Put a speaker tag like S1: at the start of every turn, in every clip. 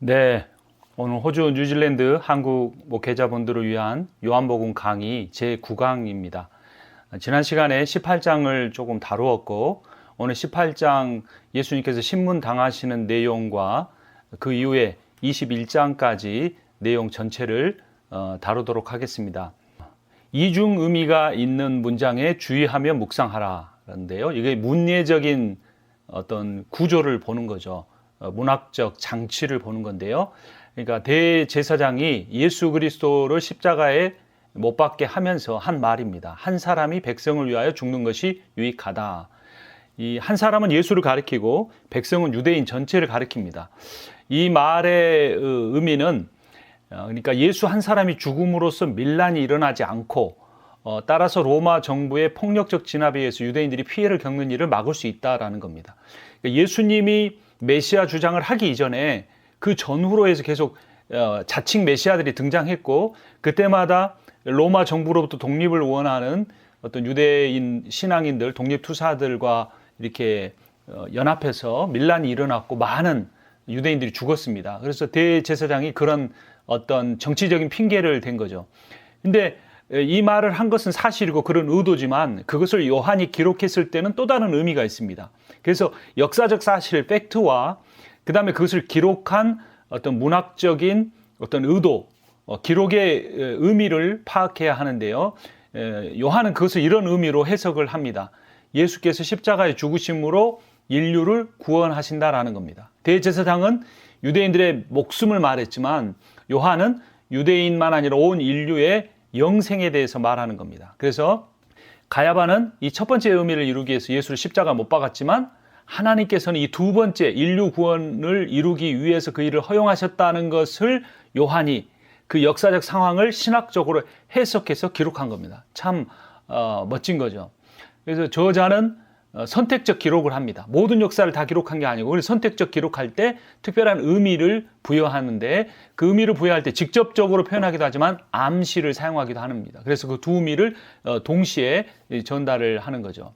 S1: 네, 오늘 호주, 뉴질랜드, 한국 목회자분들을 위한 요한복음 강의 제9강입니다. 지난 시간에 18장을 조금 다루었고 오늘 18장 예수님께서 신문 당하시는 내용과 그 이후에 21장까지 내용 전체를 다루도록 하겠습니다. 이중 의미가 있는 문장에 주의하며 묵상하라는데요. 이게 문예적인 어떤 구조를 보는 거죠. 문학적 장치를 보는 건데요. 그러니까 대제사장이 예수 그리스도를 십자가에 못 박게 하면서 한 말입니다. 한 사람이 백성을 위하여 죽는 것이 유익하다. 이 한 사람은 예수를 가리키고 백성은 유대인 전체를 가리킵니다. 이 말의 의미는 그러니까 예수 한 사람이 죽음으로써 밀란이 일어나지 않고 따라서 로마 정부의 폭력적 진압에 의해서 유대인들이 피해를 겪는 일을 막을 수 있다라는 겁니다. 그러니까 예수님이 메시아 주장을 하기 이전에 그 전후로 해서 계속 자칭 메시아들이 등장했고 그때마다 로마 정부로부터 독립을 원하는 어떤 유대인 신앙인들, 독립투사들과 이렇게 연합해서 밀란이 일어났고 많은 유대인들이 죽었습니다. 그래서 대제사장이 그런 어떤 정치적인 핑계를 댄 거죠. 근데 이 말을 한 것은 사실이고 그런 의도지만 그것을 요한이 기록했을 때는 또 다른 의미가 있습니다. 그래서 역사적 사실, 팩트와 그 다음에 그것을 기록한 어떤 문학적인 어떤 의도, 기록의 의미를 파악해야 하는데요. 요한은 그것을 이런 의미로 해석을 합니다. 예수께서 십자가에 죽으심으로 인류를 구원하신다라는 겁니다. 대제사장은 유대인들의 목숨을 말했지만 요한은 유대인만 아니라 온 인류의 영생에 대해서 말하는 겁니다. 그래서 가야바는 이 첫 번째 의미를 이루기 위해서 예수를 십자가 못 박았지만 하나님께서는 이 두 번째 인류 구원을 이루기 위해서 그 일을 허용하셨다는 것을 요한이 그 역사적 상황을 신학적으로 해석해서 기록한 겁니다. 참 멋진 거죠. 그래서 저자는 선택적 기록을 합니다. 모든 역사를 다 기록한 게 아니고 선택적 기록할 때 특별한 의미를 부여하는데 그 의미를 부여할 때 직접적으로 표현하기도 하지만 암시를 사용하기도 합니다. 그래서 그 두 의미를 동시에 전달을 하는 거죠.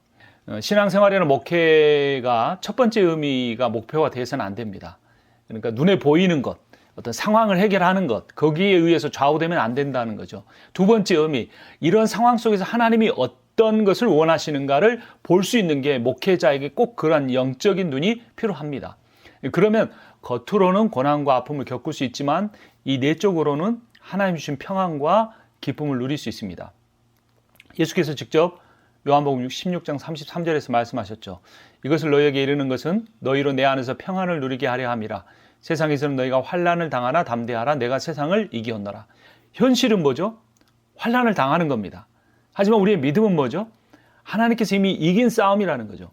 S1: 신앙생활이나 목회가 첫 번째 의미가 목표가 돼서는 안 됩니다. 그러니까 눈에 보이는 것, 어떤 상황을 해결하는 것, 거기에 의해서 좌우되면 안 된다는 거죠. 두 번째 의미, 이런 상황 속에서 하나님이 어떤 것을 원하시는가를 볼 수 있는 게 목회자에게 꼭 그런 영적인 눈이 필요합니다. 그러면 겉으로는 고난과 아픔을 겪을 수 있지만 이 내적으로는 하나님 주신 평안과 기쁨을 누릴 수 있습니다. 예수께서 직접 요한복음 16장 33절에서 말씀하셨죠. 이것을 너희에게 이르는 것은 너희로 내 안에서 평안을 누리게 하려 함이라. 세상에서는 너희가 환난을 당하나 담대하라. 내가 세상을 이기었노라. 현실은 뭐죠? 환난을 당하는 겁니다. 하지만 우리의 믿음은 뭐죠? 하나님께서 이미 이긴 싸움이라는 거죠.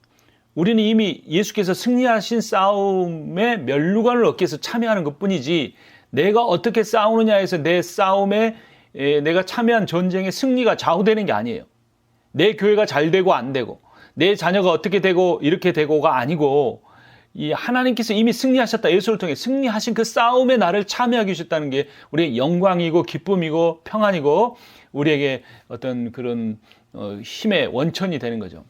S1: 우리는 이미 예수께서 승리하신 싸움에 면류관을 얻기 위해서 참여하는 것뿐이지 내가 어떻게 싸우느냐에서 내 싸움에 내가 참여한 전쟁의 승리가 좌우되는 게 아니에요. 내 교회가 잘 되고 안 되고 내 자녀가 어떻게 되고 이렇게 되고가 아니고 이 하나님께서 이미 승리하셨다. 예수를 통해 승리하신 그 싸움에 나를 참여하게 하셨다는 게 우리의 영광이고 기쁨이고 평안이고 우리에게 어떤 그런 힘의 원천이 되는 거죠.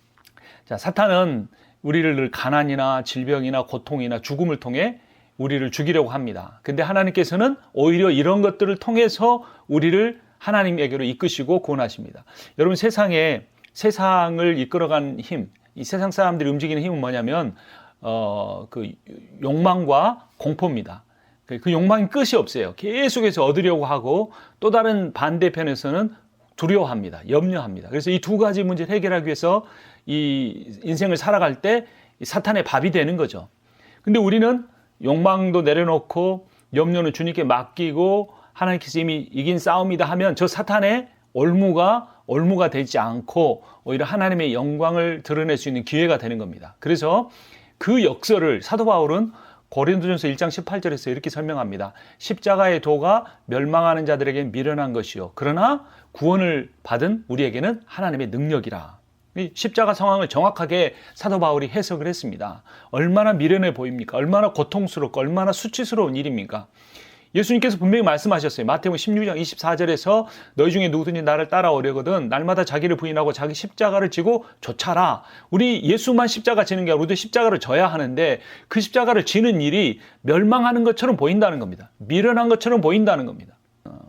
S1: 자, 사탄은 우리를 가난이나 질병이나 고통이나 죽음을 통해 우리를 죽이려고 합니다. 근데 하나님께서는 오히려 이런 것들을 통해서 우리를 하나님에게로 이끄시고 구원하십니다. 여러분 세상을 이끌어간 힘, 이 세상 사람들이 움직이는 힘은 뭐냐면 그 욕망과 공포입니다. 그 욕망이 끝이 없어요. 계속해서 얻으려고 하고 또 다른 반대편에서는 두려워합니다. 염려합니다. 그래서 이 두 가지 문제를 해결하기 위해서 이 인생을 살아갈 때 사탄의 밥이 되는 거죠. 근데 우리는 욕망도 내려놓고 염려는 주님께 맡기고 하나님께서 이미 이긴 싸움이다 하면 저 사탄의 올무가 되지 않고 오히려 하나님의 영광을 드러낼 수 있는 기회가 되는 겁니다. 그래서 그 역설을 사도 바울은 고린도전서 1장 18절에서 이렇게 설명합니다. 십자가의 도가 멸망하는 자들에게 미련한 것이요 그러나 구원을 받은 우리에게는 하나님의 능력이라. 이 십자가 상황을 정확하게 사도 바울이 해석을 했습니다. 얼마나 미련해 보입니까? 얼마나 고통스럽고 얼마나 수치스러운 일입니까? 예수님께서 분명히 말씀하셨어요. 마태복음 16장 24절에서 너희 중에 누구든지 나를 따라오려거든 날마다 자기를 부인하고 자기 십자가를 지고 좇아라. 우리 예수만 십자가 지는 게 아니라 우리도 십자가를 져야 하는데 그 십자가를 지는 일이 멸망하는 것처럼 보인다는 겁니다. 미련한 것처럼 보인다는 겁니다.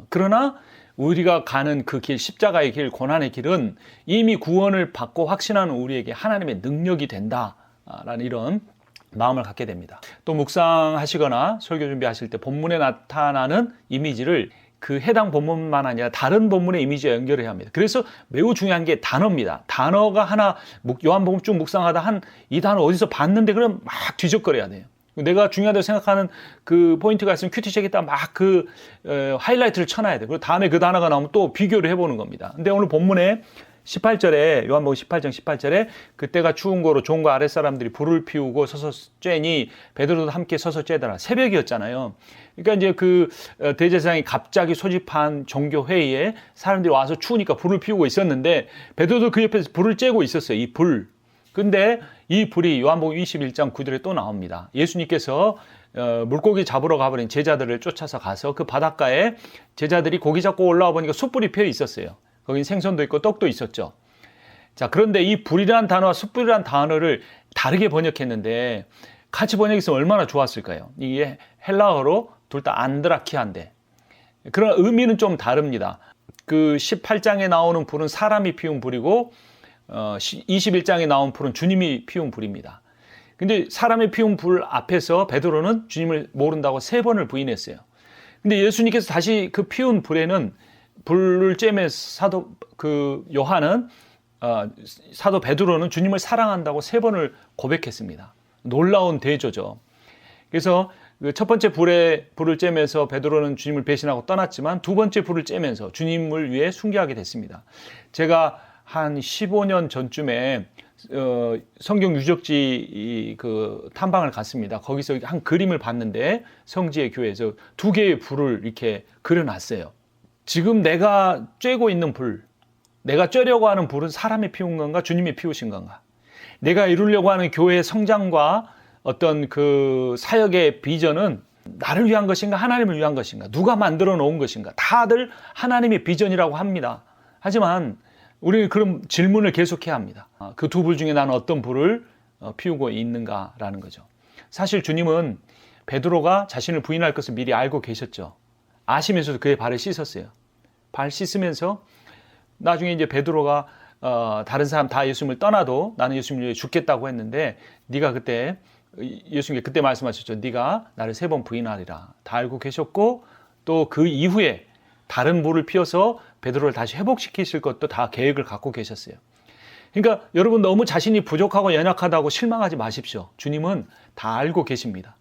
S1: 그러나 우리가 가는 그 길, 십자가의 길, 고난의 길은 이미 구원을 받고 확신하는 우리에게 하나님의 능력이 된다라는 이런 마음을 갖게 됩니다. 또 묵상하시거나 설교 준비하실 때 본문에 나타나는 이미지를 그 해당 본문만 아니라 다른 본문의 이미지와 연결해야 합니다. 그래서 매우 중요한 게 단어입니다. 단어가 하나 요한복음 쭉 묵상하다 이 단어 어디서 봤는데 그럼 막 뒤적거려야 돼요. 내가 중요하다고 생각하는 그 포인트가 있으면 큐티책에다 막 하이라이트를 쳐놔야 돼. 그리고 다음에 그 단어가 나오면 또 비교를 해보는 겁니다. 근데 오늘 본문에 18절에 요한복음 18장 18절에 그때가 추운 거로 종과 아랫사람들이 불을 피우고 서서 쬐니 베드로도 함께 서서 쬐더라. 새벽이었잖아요. 그러니까 이제 그 대제사장이 갑자기 소집한 종교 회의에 사람들이 와서 추우니까 불을 피우고 있었는데 베드로도 그 옆에서 불을 쬐고 있었어요. 이 불. 근데 이 불이 요한복음 21장 9절에 또 나옵니다. 예수님께서 물고기 잡으러 가버린 제자들을 쫓아서 가서 그 바닷가에 제자들이 고기 잡고 올라와 보니까 숯불이 피어 있었어요. 거긴 생선도 있고 떡도 있었죠. 자, 그런데 이 불이라는 단어와 숯불이라는 단어를 다르게 번역했는데 같이 번역했으면 얼마나 좋았을까요? 이게 헬라어로 둘 다 안드라키아인데 그런 의미는 좀 다릅니다. 그 18장에 나오는 불은 사람이 피운 불이고 21장에 나온 불은 주님이 피운 불입니다. 근데 사람이 피운 불 앞에서 베드로는 주님을 모른다고 3번을 부인했어요. 근데 예수님께서 다시 그 피운 불에는 불을 쬐면서 사도 베드로는 주님을 사랑한다고 3번을 고백했습니다. 놀라운 대조죠. 그래서 첫 번째 불을 쬐면서 베드로는 주님을 배신하고 떠났지만 두 번째 불을 쬐면서 주님을 위해 순교하게 됐습니다. 제가 한 15년 전쯤에 성경 유적지 그 탐방을 갔습니다. 거기서 한 그림을 봤는데 성지의 교회에서 2개의 불을 이렇게 그려놨어요. 지금 내가 쬐고 있는 불, 내가 쬐려고 하는 불은 사람이 피운 건가 주님이 피우신 건가? 내가 이루려고 하는 교회의 성장과 어떤 그 사역의 비전은 나를 위한 것인가 하나님을 위한 것인가? 누가 만들어 놓은 것인가? 다들 하나님의 비전이라고 합니다. 하지만 우리는 그런 질문을 계속해야 합니다. 그 2불 중에 나는 어떤 불을 피우고 있는가라는 거죠. 사실 주님은 베드로가 자신을 부인할 것을 미리 알고 계셨죠. 아시면서도 그의 발을 씻었어요. 발 씻으면서 나중에 이제 베드로가 다른 사람 다 예수님을 떠나도 나는 예수님을 위해 죽겠다고 했는데 네가 그때 예수님께 그때 말씀하셨죠. 네가 나를 3번 부인하리라. 다 알고 계셨고 또 그 이후에 다른 불을 피워서 베드로를 다시 회복시키실 것도 다 계획을 갖고 계셨어요. 그러니까 여러분 너무 자신이 부족하고 연약하다고 실망하지 마십시오. 주님은 다 알고 계십니다.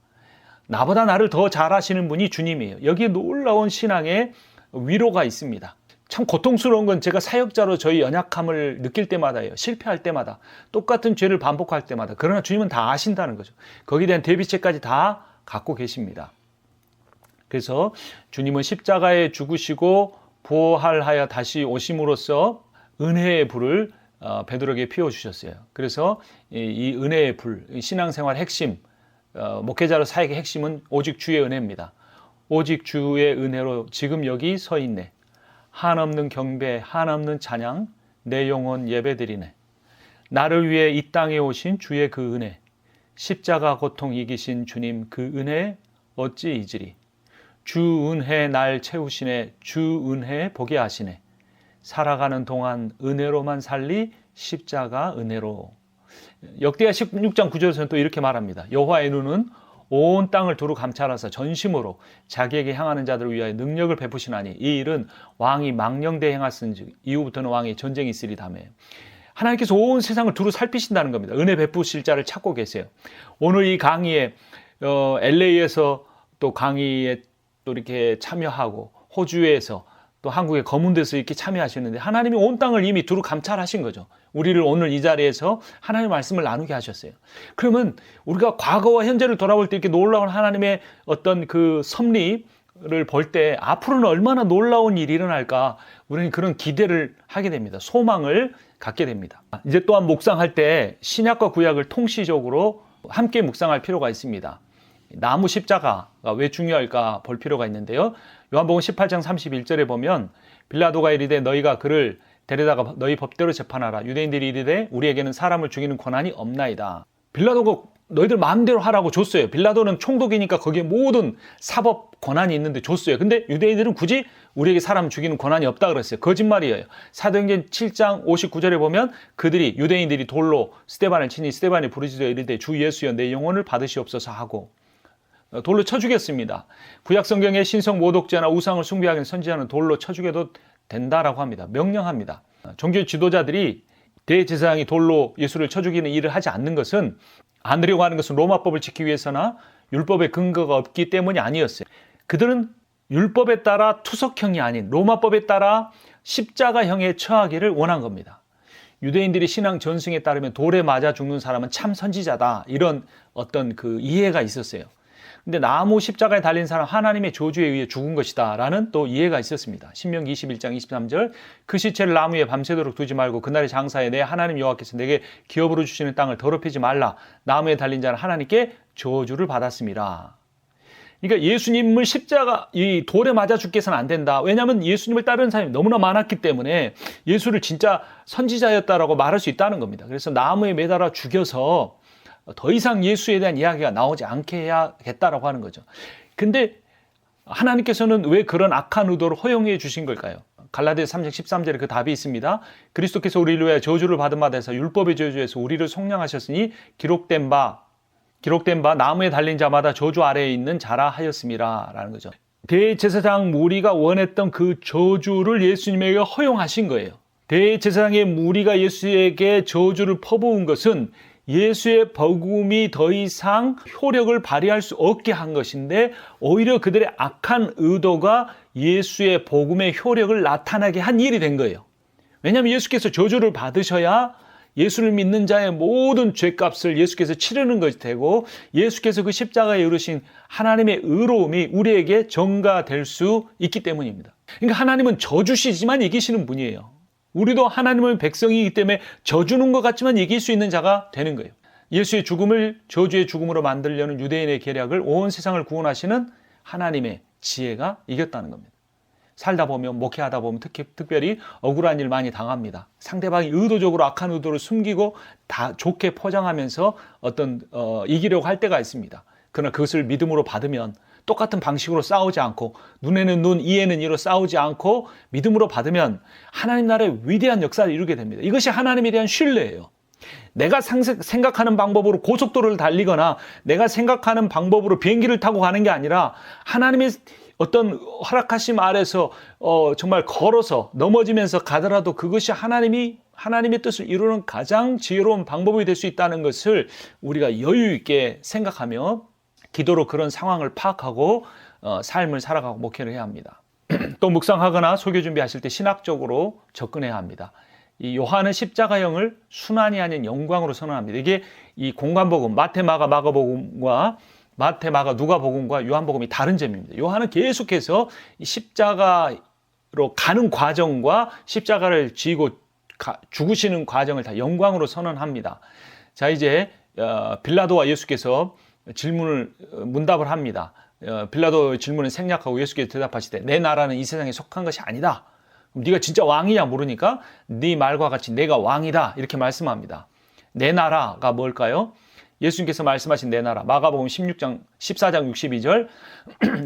S1: 나보다 나를 더 잘하시는 분이 주님이에요. 여기에 놀라운 신앙의 위로가 있습니다. 참 고통스러운 건 제가 사역자로 저희 연약함을 느낄 때마다예요. 실패할 때마다. 똑같은 죄를 반복할 때마다. 그러나 주님은 다 아신다는 거죠. 거기에 대한 대비책까지 다 갖고 계십니다. 그래서 주님은 십자가에 죽으시고 부활하여 다시 오심으로써 은혜의 불을 베드로에게 피워주셨어요. 그래서 이 은혜의 불, 신앙생활 핵심, 목회자로 사역의 핵심은 오직 주의 은혜입니다. 오직 주의 은혜로 지금 여기 서 있네. 한없는 경배, 한없는 찬양, 내 영혼 예배드리네. 나를 위해 이 땅에 오신 주의 그 은혜, 십자가 고통 이기신 주님 그 은혜 어찌 잊으리. 주 은혜 날 채우시네. 주 은혜 보게 하시네. 살아가는 동안 은혜로만 살리 십자가 은혜로. 역대하 16장 9절에서는 또 이렇게 말합니다. 여호와의 눈은 온 땅을 두루 감찰하사 전심으로 자기에게 향하는 자들을 위하여 능력을 베푸시나니 이 일은 왕이 망령되이 행하신즉 이후부터는 왕의 전쟁이 있으리다며. 하나님께서 온 세상을 두루 살피신다는 겁니다. 은혜 베푸실 자를 찾고 계세요. 오늘 이 강의에 LA에서 또 강의에 또 이렇게 참여하고 호주에서 또 한국의 검은데서 이렇게 참여하시는데 하나님이 온 땅을 이미 두루 감찰하신 거죠. 우리를 오늘 이 자리에서 하나님의 말씀을 나누게 하셨어요. 그러면 우리가 과거와 현재를 돌아볼 때 이렇게 놀라운 하나님의 어떤 그 섭리를 볼 때 앞으로는 얼마나 놀라운 일이 일어날까 우리는 그런 기대를 하게 됩니다. 소망을 갖게 됩니다. 이제 또한 묵상할 때 신약과 구약을 통시적으로 함께 묵상할 필요가 있습니다. 나무 십자가가 왜 중요할까 볼 필요가 있는데요. 요한복음 18장 31절에 보면 빌라도가 이르되 너희가 그를 데려다가 너희 법대로 재판하라. 유대인들이 이르되 우리에게는 사람을 죽이는 권한이 없나이다. 빌라도가 너희들 마음대로 하라고 줬어요. 빌라도는 총독이니까 거기에 모든 사법 권한이 있는데 줬어요. 근데 유대인들은 굳이 우리에게 사람 죽이는 권한이 없다 그랬어요. 거짓말이에요. 사도행전 7장 59절에 보면 유대인들이 돌로 스데반을 치니 스데반이 부르짖어 이르되 주 예수여 내 영혼을 받으시옵소서 하고 돌로 쳐 죽였습니다. 구약 성경에 신성 모독죄나 우상을 숭배하는 선지자는 돌로 쳐 죽여도 된다라고 합니다. 명령합니다. 종교 지도자들이 대제사장이 돌로 예수를 쳐 죽이는 일을 하지 않는 것은 않으려고 하는 것은 로마법을 지키기 위해서나 율법의 근거가 없기 때문이 아니었어요. 그들은 율법에 따라 투석형이 아닌 로마법에 따라 십자가형에 처하기를 원한 겁니다. 유대인들이 신앙 전승에 따르면 돌에 맞아 죽는 사람은 참 선지자다. 이런 어떤 그 이해가 있었어요. 근데 나무 십자가에 달린 사람 하나님의 저주에 의해 죽은 것이다 라는 또 이해가 있었습니다. 신명기 21장 23절 그 시체를 나무 위에 밤새도록 두지 말고 그날의 장사에 내 하나님 여호와께서 내게 기업으로 주시는 땅을 더럽히지 말라. 나무에 달린 자는 하나님께 저주를 받았습니다. 그러니까 예수님을 이 돌에 맞아 죽게서는 안 된다. 왜냐하면 예수님을 따르는 사람이 너무나 많았기 때문에 예수를 진짜 선지자였다라고 말할 수 있다는 겁니다. 그래서 나무에 매달아 죽여서 더 이상 예수에 대한 이야기가 나오지 않게 해야겠다라고 하는 거죠. 근데 하나님께서는 왜 그런 악한 의도를 허용해 주신 걸까요? 갈라디아서 3장 13절에 그 답이 있습니다. 그리스도께서 우리를 위하여 저주를 받은 바 되사 율법의 저주에서 우리를 속량하셨으니 기록된 바 나무에 달린 자마다 저주 아래에 있는 자라 하였음이라 라는 거죠. 대제사장 무리가 원했던 그 저주를 예수님에게 허용하신 거예요. 대제사장의 무리가 예수에게 저주를 퍼부은 것은 예수의 복음이 더 이상 효력을 발휘할 수 없게 한 것인데 오히려 그들의 악한 의도가 예수의 복음의 효력을 나타나게 한 일이 된 거예요. 왜냐하면 예수께서 저주를 받으셔야 예수를 믿는 자의 모든 죄값을 예수께서 치르는 것이 되고 예수께서 그 십자가에 이루신 하나님의 의로움이 우리에게 전가될 수 있기 때문입니다. 그러니까 하나님은 저주시지만 이기시는 분이에요. 우리도 하나님의 백성이기 때문에 져주는 것 같지만 이길 수 있는 자가 되는 거예요. 예수의 죽음을 저주의 죽음으로 만들려는 유대인의 계략을 온 세상을 구원하시는 하나님의 지혜가 이겼다는 겁니다. 살다 보면 목회하다 보면 특별히 억울한 일 많이 당합니다. 상대방이 의도적으로 악한 의도를 숨기고 다 좋게 포장하면서 이기려고 할 때가 있습니다. 그러나 그것을 믿음으로 받으면 똑같은 방식으로 싸우지 않고 눈에는 눈, 이에는 이로 싸우지 않고 믿음으로 받으면 하나님 나라의 위대한 역사를 이루게 됩니다. 이것이 하나님에 대한 신뢰예요. 내가 생각하는 방법으로 고속도로를 달리거나 내가 생각하는 방법으로 비행기를 타고 가는 게 아니라 하나님의 어떤 허락하심 아래서 정말 걸어서 넘어지면서 가더라도 그것이 하나님의 뜻을 이루는 가장 지혜로운 방법이 될 수 있다는 것을 우리가 여유 있게 생각하며 기도로 그런 상황을 파악하고 삶을 살아가고 목회를 해야 합니다. 또 묵상하거나 설교 준비하실 때 신학적으로 접근해야 합니다. 이 요한은 십자가형을 순환이 아닌 영광으로 선언합니다. 이게 이 공관복음, 마태, 마가, 마가복음과 마태, 마가, 누가복음과 요한복음이 다른 점입니다. 요한은 계속해서 이 십자가로 가는 과정과 십자가를 지고 죽으시는 과정을 다 영광으로 선언합니다. 자, 이제 빌라도와 예수께서 문답을 합니다. 빌라도의 질문을 생략하고 예수께서 대답하시되 내 나라는 이 세상에 속한 것이 아니다. 그럼 네가 진짜 왕이냐 물으니까 네 말과 같이 내가 왕이다 이렇게 말씀합니다. 내 나라가 뭘까요? 예수님께서 말씀하신 내 나라 마가복음 14장 62절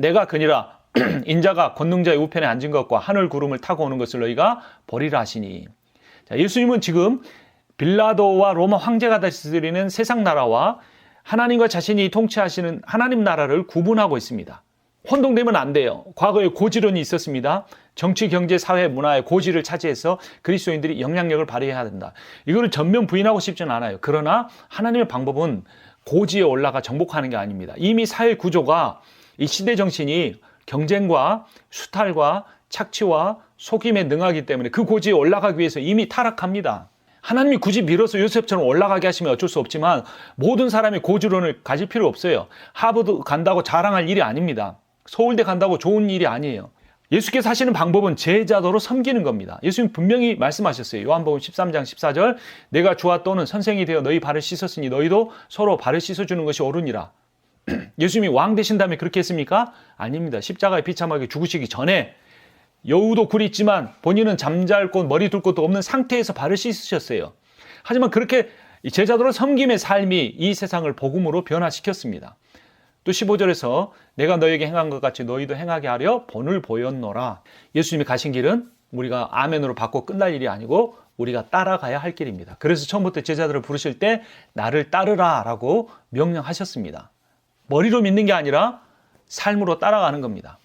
S1: 내가 그니라 인자가 권능자의 우편에 앉은 것과 하늘 구름을 타고 오는 것을 너희가 보리라 하시니. 자, 예수님은 지금 빌라도와 로마 황제가 다스리는 세상 나라와 하나님과 자신이 통치하시는 하나님 나라를 구분하고 있습니다. 혼동되면 안 돼요. 과거에 고지론이 있었습니다. 정치, 경제, 사회, 문화의 고지를 차지해서 그리스도인들이 영향력을 발휘해야 된다. 이거를 전면 부인하고 싶지는 않아요. 그러나 하나님의 방법은 고지에 올라가 정복하는 게 아닙니다. 이미 사회 구조가 이 시대 정신이 경쟁과 수탈과 착취와 속임에 능하기 때문에 그 고지에 올라가기 위해서 이미 타락합니다. 하나님이 굳이 밀어서 요셉처럼 올라가게 하시면 어쩔 수 없지만 모든 사람이 고지론을 가질 필요 없어요. 하버드 간다고 자랑할 일이 아닙니다. 서울대 간다고 좋은 일이 아니에요. 예수께서 하시는 방법은 제자도로 섬기는 겁니다. 예수님 분명히 말씀하셨어요. 요한복음 13장 14절 내가 주와 또는 선생이 되어 너희 발을 씻었으니 너희도 서로 발을 씻어주는 것이 옳으니라. 예수님이 왕 되신 다음에 그렇게 했습니까? 아닙니다. 십자가에 비참하게 죽으시기 전에 여우도 굴이 있지만 본인은 잠잘 곳, 머리 둘 곳도 없는 상태에서 발을 씻으셨어요. 하지만 그렇게 제자들은 섬김의 삶이 이 세상을 복음으로 변화시켰습니다. 또 15절에서 내가 너에게 행한 것 같이 너희도 행하게 하려 본을 보였노라. 예수님이 가신 길은 우리가 아멘으로 받고 끝날 일이 아니고 우리가 따라가야 할 길입니다. 그래서 처음부터 제자들을 부르실 때 나를 따르라 라고 명령하셨습니다. 머리로 믿는 게 아니라 삶으로 따라가는 겁니다.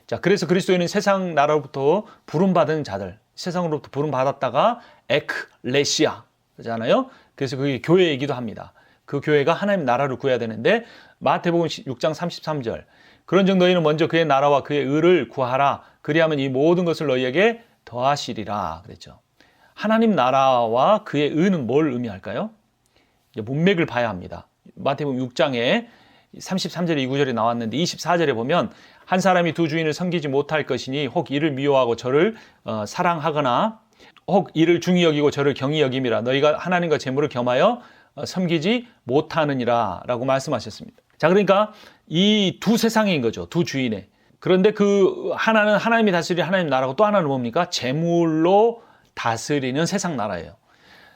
S1: 자, 그래서 그리스도인은 세상 나라로부터 부름받은 자들, 세상으로부터 부름받았다가 에클레시아잖아요. 그래서 그게 교회이기도 합니다. 그 교회가 하나님 나라를 구해야 되는데 마태복음 6장 33절 그런즉 너희는 먼저 그의 나라와 그의 의를 구하라. 그리하면 이 모든 것을 너희에게 더하시리라 그랬죠. 하나님 나라와 그의 의는 뭘 의미할까요? 문맥을 봐야 합니다. 마태복음 6장에 33절에 이 구절이 나왔는데 24절에 보면 한 사람이 두 주인을 섬기지 못할 것이니 혹 이를 미워하고 저를 사랑하거나 혹 이를 중히 여기고 저를 경히 여김이라 너희가 하나님과 재물을 겸하여 섬기지 못하느니라 라고 말씀하셨습니다. 자, 그러니까 이 두 세상인 거죠. 두 주인의. 그런데 그 하나는 하나님이 다스리는 하나님 나라고 또 하나는 뭡니까? 재물로 다스리는 세상 나라예요.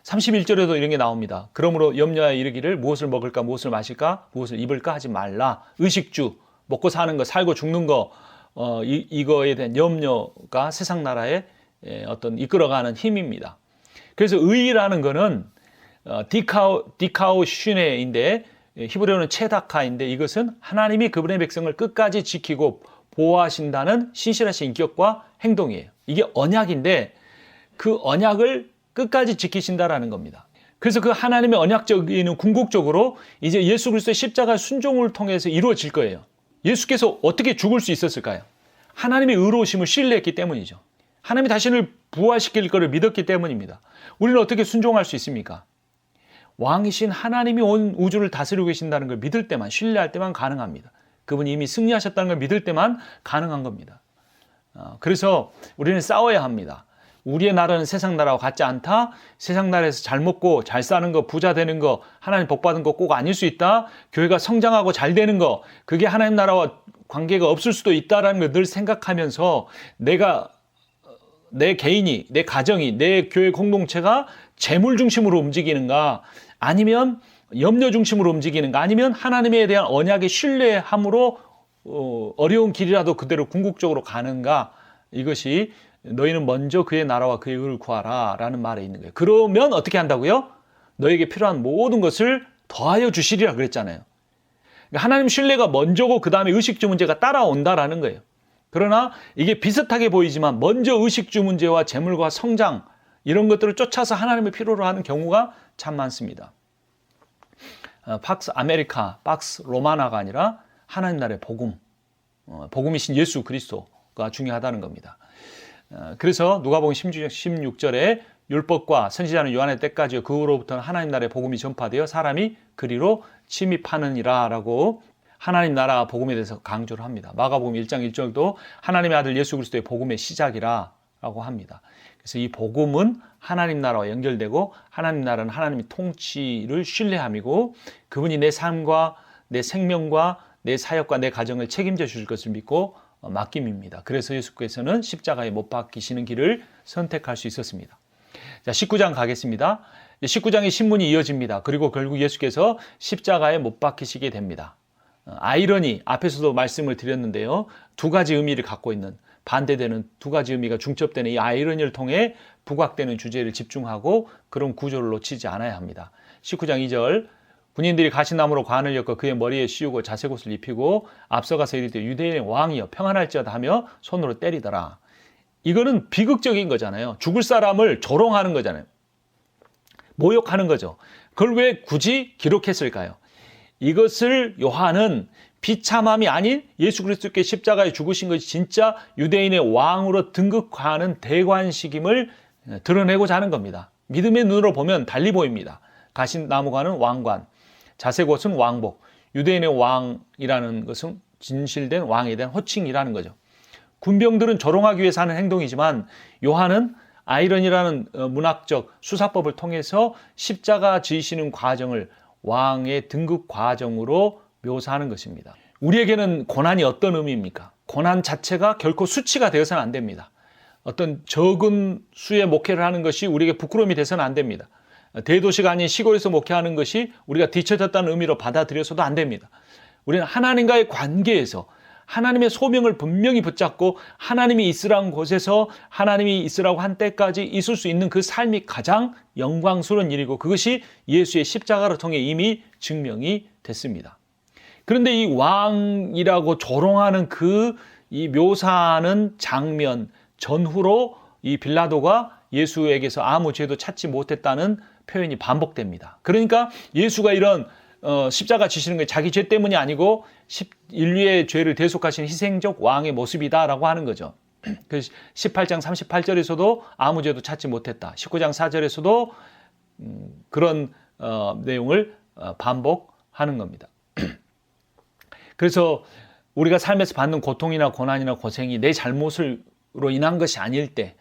S1: 31절에도 이런 게 나옵니다. 그러므로 염려하여 이르기를 무엇을 먹을까 무엇을 마실까 무엇을 입을까 하지 말라. 의식주, 먹고 사는 거, 살고 죽는 거 이거에 대한 염려가 세상 나라의 어떤 이끌어가는 힘입니다. 그래서 의라는 거는 디카오슈네인데 히브리어는 체다카인데 이것은 하나님이 그분의 백성을 끝까지 지키고 보호하신다는 신실하신 인격과 행동이에요. 이게 언약인데 그 언약을 끝까지 지키신다라는 겁니다. 그래서 그 하나님의 언약적인 궁극적으로 이제 예수 그리스도의 십자가 순종을 통해서 이루어질 거예요. 예수께서 어떻게 죽을 수 있었을까요? 하나님의 의로우심을 신뢰했기 때문이죠. 하나님이 자신을 부활시킬 것을 믿었기 때문입니다. 우리는 어떻게 순종할 수 있습니까? 왕이신 하나님이 온 우주를 다스리고 계신다는 걸 믿을 때만, 신뢰할 때만 가능합니다. 그분이 이미 승리하셨다는 걸 믿을 때만 가능한 겁니다. 그래서 우리는 싸워야 합니다. 우리의 나라는 세상 나라와 같지 않다. 세상 나라에서 잘 먹고 잘 사는 거, 부자 되는 거, 하나님 복 받은 거 꼭 아닐 수 있다. 교회가 성장하고 잘 되는 거, 그게 하나님 나라와 관계가 없을 수도 있다라는 걸 늘 생각하면서 내 개인이, 내 가정이, 내 교회 공동체가 재물 중심으로 움직이는가, 아니면 염려 중심으로 움직이는가, 아니면 하나님에 대한 언약의 신뢰함으로 어려운 길이라도 그대로 궁극적으로 가는가, 이것이 너희는 먼저 그의 나라와 그의 의를 구하라 라는 말에 있는 거예요. 그러면 어떻게 한다고요? 너에게 필요한 모든 것을 더하여 주시리라 그랬잖아요. 그러니까 하나님 신뢰가 먼저고 그 다음에 의식주 문제가 따라온다라는 거예요. 그러나 이게 비슷하게 보이지만 먼저 의식주 문제와 재물과 성장 이런 것들을 쫓아서 하나님을 필요로 하는 경우가 참 많습니다. 팍스 아메리카, 팍스 로마나가 아니라 하나님 나라의 복음, 복음이신 예수 그리스도가 중요하다는 겁니다. 그래서 누가복음 16절에 율법과 선지자는 요한의 때까지 그 후로부터는 하나님 나라의 복음이 전파되어 사람이 그리로 침입하느니라 라고 하나님 나라 복음에 대해서 강조를 합니다. 마가복음 1장 1절도 하나님의 아들 예수 그리스도의 복음의 시작이라 라고 합니다. 그래서 이 복음은 하나님 나라와 연결되고 하나님 나라는 하나님의 통치를 신뢰함이고 그분이 내 삶과 내 생명과 내 사역과 내 가정을 책임져 주실 것을 믿고 맡김입니다. 그래서 예수께서는 십자가에 못 박히시는 길을 선택할 수 있었습니다. 자, 19장 가겠습니다. 19장의 신문이 이어집니다. 그리고 결국 예수께서 십자가에 못 박히시게 됩니다. 아이러니, 앞에서도 말씀을 드렸는데요. 두 가지 의미를 갖고 있는 반대되는 두 가지 의미가 중첩되는 이 아이러니를 통해 부각되는 주제를 집중하고 그런 구조를 놓치지 않아야 합니다. 19장 2절 군인들이 가시나무로 관을 엮어 그의 머리에 씌우고 자색옷을 입히고 앞서가서 이르되 유대인의 왕이여 평안할지어다 하며 손으로 때리더라. 이거는 비극적인 거잖아요. 죽을 사람을 조롱하는 거잖아요. 모욕하는 거죠. 그걸 왜 굳이 기록했을까요? 이것을 요한은 비참함이 아닌 예수 그리스도께 십자가에 죽으신 것이 진짜 유대인의 왕으로 등극하는 대관식임을 드러내고자 하는 겁니다. 믿음의 눈으로 보면 달리 보입니다. 가시나무관은 왕관, 자색옷은 왕복, 유대인의 왕이라는 것은 진실된 왕에 대한 호칭이라는 거죠. 군병들은 조롱하기 위해서 하는 행동이지만 요한은 아이러니라는 문학적 수사법을 통해서 십자가 지시는 과정을 왕의 등극 과정으로 묘사하는 것입니다. 우리에게는 고난이 어떤 의미입니까? 고난 자체가 결코 수치가 되어서는 안 됩니다. 어떤 적은 수의 목회를 하는 것이 우리에게 부끄러움이 돼서는 안 됩니다. 대도시가 아닌 시골에서 목회하는 것이 우리가 뒤처졌다는 의미로 받아들여서도 안 됩니다. 우리는 하나님과의 관계에서 하나님의 소명을 분명히 붙잡고 하나님이 있으라는 곳에서 하나님이 있으라고 한 때까지 있을 수 있는 그 삶이 가장 영광스러운 일이고, 그것이 예수의 십자가를 통해 이미 증명이 됐습니다. 그런데 이 왕이라고 조롱하는 이 묘사하는 장면 전후로 이 빌라도가 예수에게서 아무 죄도 찾지 못했다는 표현이 반복됩니다. 그러니까 예수가 이런 십자가 지시는 게 자기 죄 때문이 아니고 인류의 죄를 대속하시는 희생적 왕의 모습이다라고 하는 거죠. 18장 38절에서도 아무 죄도 찾지 못했다. 19장 4절에서도 그런 내용을 반복하는 겁니다. 그래서 우리가 삶에서 받는 고통이나 고난이나 고생이 내 잘못으로 인한 것이 아닐 때,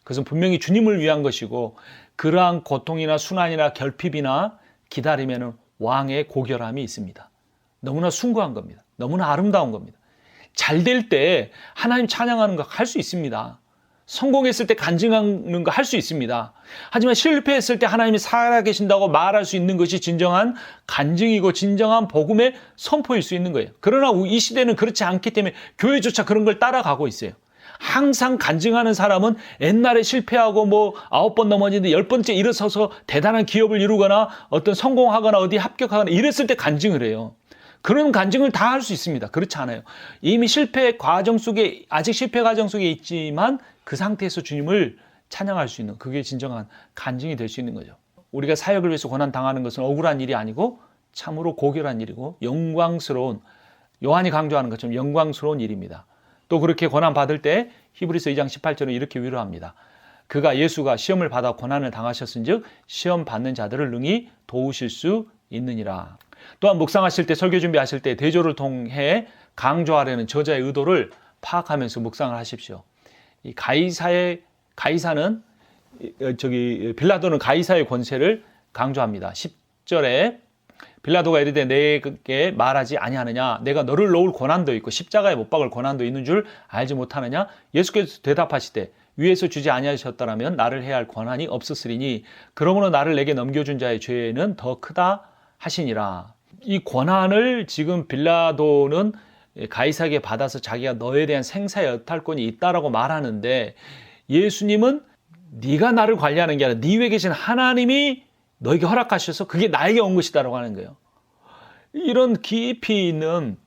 S1: 그것은 분명히 주님을 위한 것이고, 그러한 고통이나 순환이나 결핍이나 기다림에는 왕의 고결함이 있습니다. 너무나 숭고한 겁니다. 너무나 아름다운 겁니다. 잘 될 때 하나님 찬양하는 거 할 수 있습니다. 성공했을 때 간증하는 거 할 수 있습니다. 하지만 실패했을 때 하나님이 살아계신다고 말할 수 있는 것이 진정한 간증이고 진정한 복음의 선포일 수 있는 거예요. 그러나 이 시대는 그렇지 않기 때문에 교회조차 그런 걸 따라가고 있어요. 항상 간증하는 사람은 옛날에 실패하고 9번 넘어지는데 10번째 일어서서 대단한 기업을 이루거나 어떤 성공하거나 어디 합격하거나 이랬을 때 간증을 해요. 그런 간증을 다 할 수 있습니다. 그렇지 않아요. 이미 아직 실패 과정 속에 있지만 그 상태에서 주님을 찬양할 수 있는, 그게 진정한 간증이 될 수 있는 거죠. 우리가 사역을 위해서 고난 당하는 것은 억울한 일이 아니고 참으로 고결한 일이고 영광스러운, 요한이 강조하는 것처럼 영광스러운 일입니다. 또 그렇게 고난 받을 때 히브리서 2장 18절은 이렇게 위로합니다. 예수가 시험을 받아 고난을 당하셨은즉 시험 받는 자들을 능히 도우실 수 있느니라. 또한 묵상하실 때, 설교 준비하실 때 대조를 통해 강조하려는 저자의 의도를 파악하면서 묵상을 하십시오. 이 가이사는 빌라도는 가이사의 권세를 강조합니다. 10절에 빌라도가 이르되 내게 말하지 아니하느냐, 내가 너를 놓을 고난도 있고 십자가에 못 박을 고난도 있는 줄 알지 못하느냐. 예수께서 대답하시되 위에서 주지 아니하셨더라면 나를 해야 할 권한이 없었으리니 그러므로 나를 내게 넘겨준 자의 죄는 더 크다 하시니라. 이 권한을 지금 빌라도는 가이사에게 받아서 자기가 너에 대한 생사의 여탈권이 있다라고 말하는데, 예수님은 네가 나를 관리하는 게 아니라 네 위에 계신 하나님이 너에게 허락하셔서 그게 나에게 온 것이다라고 하는 거예요. 이런 깊이 있는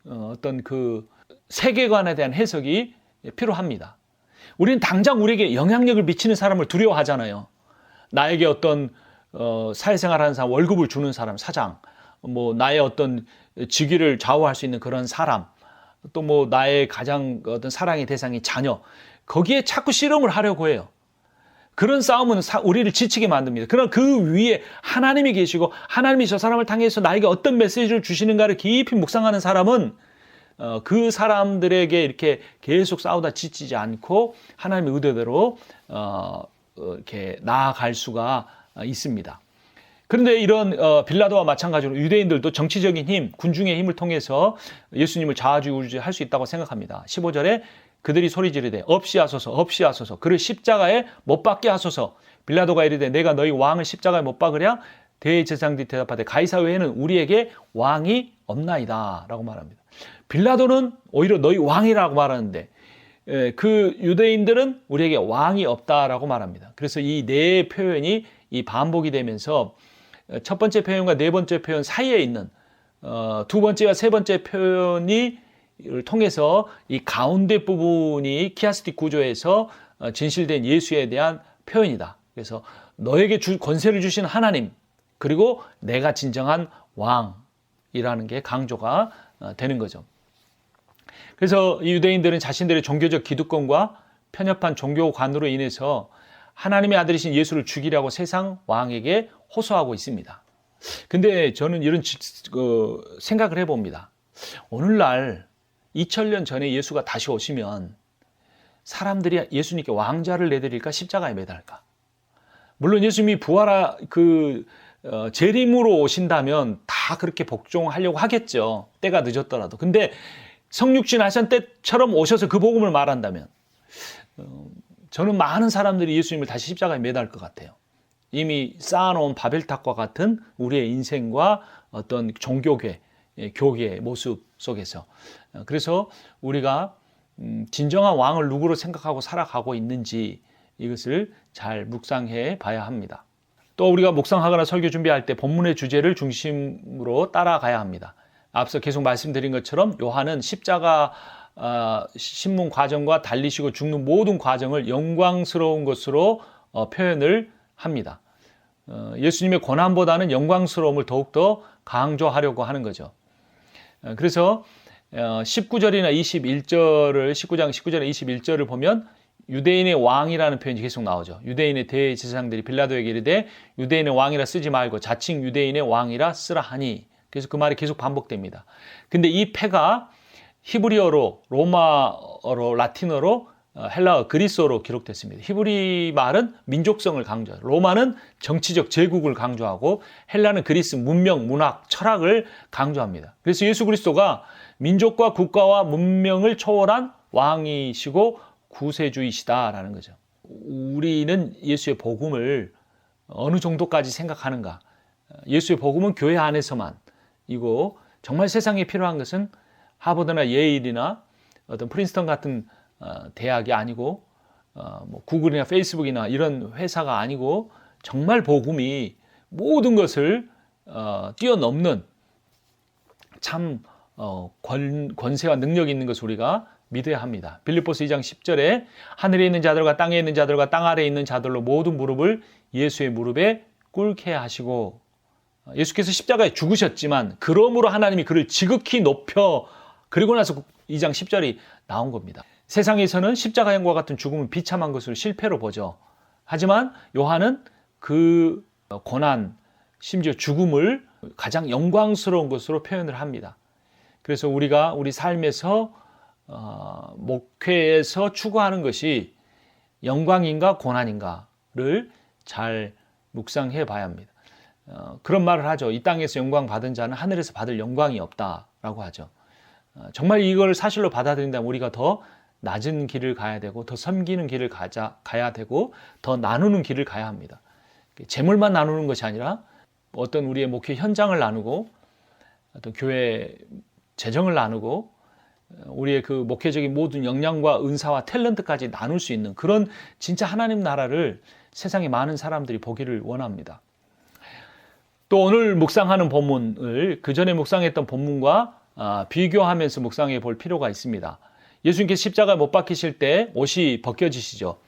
S1: 어떤 그 세계관에 대한 해석이 필요합니다. 우리는 당장 우리에게 영향력을 미치는 사람을 두려워하잖아요. 나에게 어떤 사회생활하는 사람, 월급을 주는 사람, 사장, 나의 어떤 직위를 좌우할 수 있는 그런 사람, 또 나의 가장 어떤 사랑의 대상이 자녀, 거기에 자꾸 씨름을 하려고 해요. 그런 싸움은 우리를 지치게 만듭니다. 그러나 그 위에 하나님이 계시고 하나님이 저 사람을 통해서 나에게 어떤 메시지를 주시는가를 깊이 묵상하는 사람은 그 사람들에게 이렇게 계속 싸우다 지치지 않고 하나님의 의도대로 이렇게 나아갈 수가 있습니다. 그런데 이런 빌라도와 마찬가지로 유대인들도 정치적인 힘, 군중의 힘을 통해서 예수님을 좌지우지할 수 있다고 생각합니다. 15절에 그들이 소리 지르되 없이 하소서, 없이 하소서, 그를 십자가에 못 박게 하소서. 빌라도가 이르되 내가 너희 왕을 십자가에 못 박으랴. 대제사장들이 대답하되 가이사 외에는 우리에게 왕이 없나이다 라고 말합니다. 빌라도는 오히려 너희 왕이라고 말하는데 그 유대인들은 우리에게 왕이 없다라고 말합니다. 그래서 이 네 표현이 이 반복이 되면서 첫 번째 표현과 네 번째 표현 사이에 있는 두 번째와 세 번째 표현이 통해서 이 가운데 부분이 키아스틱 구조에서 진실된 예수에 대한 표현이다. 그래서 너에게 권세를 주신 하나님, 그리고 내가 진정한 왕이라는 게 강조가 되는 거죠. 그래서 이 유대인들은 자신들의 종교적 기득권과 편협한 종교관으로 인해서 하나님의 아들이신 예수를 죽이려고 세상 왕에게 호소하고 있습니다. 근데 저는 이런 생각을 해봅니다. 오늘날 2000년 전에 예수가 다시 오시면 사람들이 예수님께 왕좌를 내드릴까 십자가에 매달까? 물론 예수님이 재림으로 오신다면 다 그렇게 복종하려고 하겠죠. 때가 늦었더라도. 근데 성육신 하신 때처럼 오셔서 그 복음을 말한다면 저는 많은 사람들이 예수님을 다시 십자가에 매달 것 같아요. 이미 쌓아놓은 바벨탑과 같은 우리의 인생과 어떤 종교계, 교계의 모습 속에서. 그래서 우리가 진정한 왕을 누구로 생각하고 살아가고 있는지 이것을 잘 묵상해 봐야 합니다. 또 우리가 묵상하거나 설교 준비할 때 본문의 주제를 중심으로 따라가야 합니다. 앞서 계속 말씀드린 것처럼 요한은 십자가 신문 과정과 달리시고 죽는 모든 과정을 영광스러운 것으로 표현을 합니다. 예수님의 고난보다는 영광스러움을 더욱더 강조하려고 하는 거죠. 그래서 19절이나 21절을 19장 19절에 21절을 보면 유대인의 왕이라는 표현이 계속 나오죠. 유대인의 대제사장들이 빌라도에게 이르되 유대인의 왕이라 쓰지 말고 자칭 유대인의 왕이라 쓰라 하니. 그래서 그 말이 계속 반복됩니다. 근데 이 패가 히브리어로, 로마어로, 라틴어로, 헬라어, 그리스어로 기록됐습니다. 히브리 말은 민족성을 강조해요. 로마는 정치적 제국을 강조하고 헬라는 그리스 문명, 문학, 철학을 강조합니다. 그래서 예수 그리스도가 민족과 국가와 문명을 초월한 왕이시고 구세주이시다라는 거죠. 우리는 예수의 복음을 어느 정도까지 생각하는가? 예수의 복음은 교회 안에서만 이고 정말 세상에 필요한 것은 하버드나 예일이나 어떤 프린스턴 같은 대학이 아니고 뭐 구글이나 페이스북이나 이런 회사가 아니고 정말 복음이 모든 것을 뛰어넘는 참 권세와 능력이 있는 것을 우리가 믿어야 합니다. 빌립보서 2장 10절에 하늘에 있는 자들과 땅에 있는 자들과 땅 아래에 있는 자들로 모든 무릎을 예수의 무릎에 꿇게 하시고, 예수께서 십자가에 죽으셨지만 그러므로 하나님이 그를 지극히 높여, 그리고 나서 2장 10절이 나온 겁니다. 세상에서는 십자가형과 같은 죽음은 비참한 것을 실패로 보죠. 하지만 요한은 그 고난, 심지어 죽음을 가장 영광스러운 것으로 표현을 합니다. 그래서 우리가 우리 삶에서 목회에서 추구하는 것이 영광인가 고난인가를 잘 묵상해 봐야 합니다. 그런 말을 하죠. 이 땅에서 영광 받은 자는 하늘에서 받을 영광이 없다라고 하죠. 정말 이걸 사실로 받아들인다면 우리가 더 낮은 길을 가야 되고 더 섬기는 길을 가야 되고 더 나누는 길을 가야 합니다. 재물만 나누는 것이 아니라 어떤 우리의 목회 현장을 나누고 어떤 교회 재정을 나누고 우리의 그 목회적인 모든 역량과 은사와 탤런트까지 나눌 수 있는 그런 진짜 하나님 나라를 세상의 많은 사람들이 보기를 원합니다. 또 오늘 묵상하는 본문을 그 전에 묵상했던 본문과 비교하면서 묵상해 볼 필요가 있습니다. 예수님께서 십자가에 못 박히실 때 옷이 벗겨지시죠.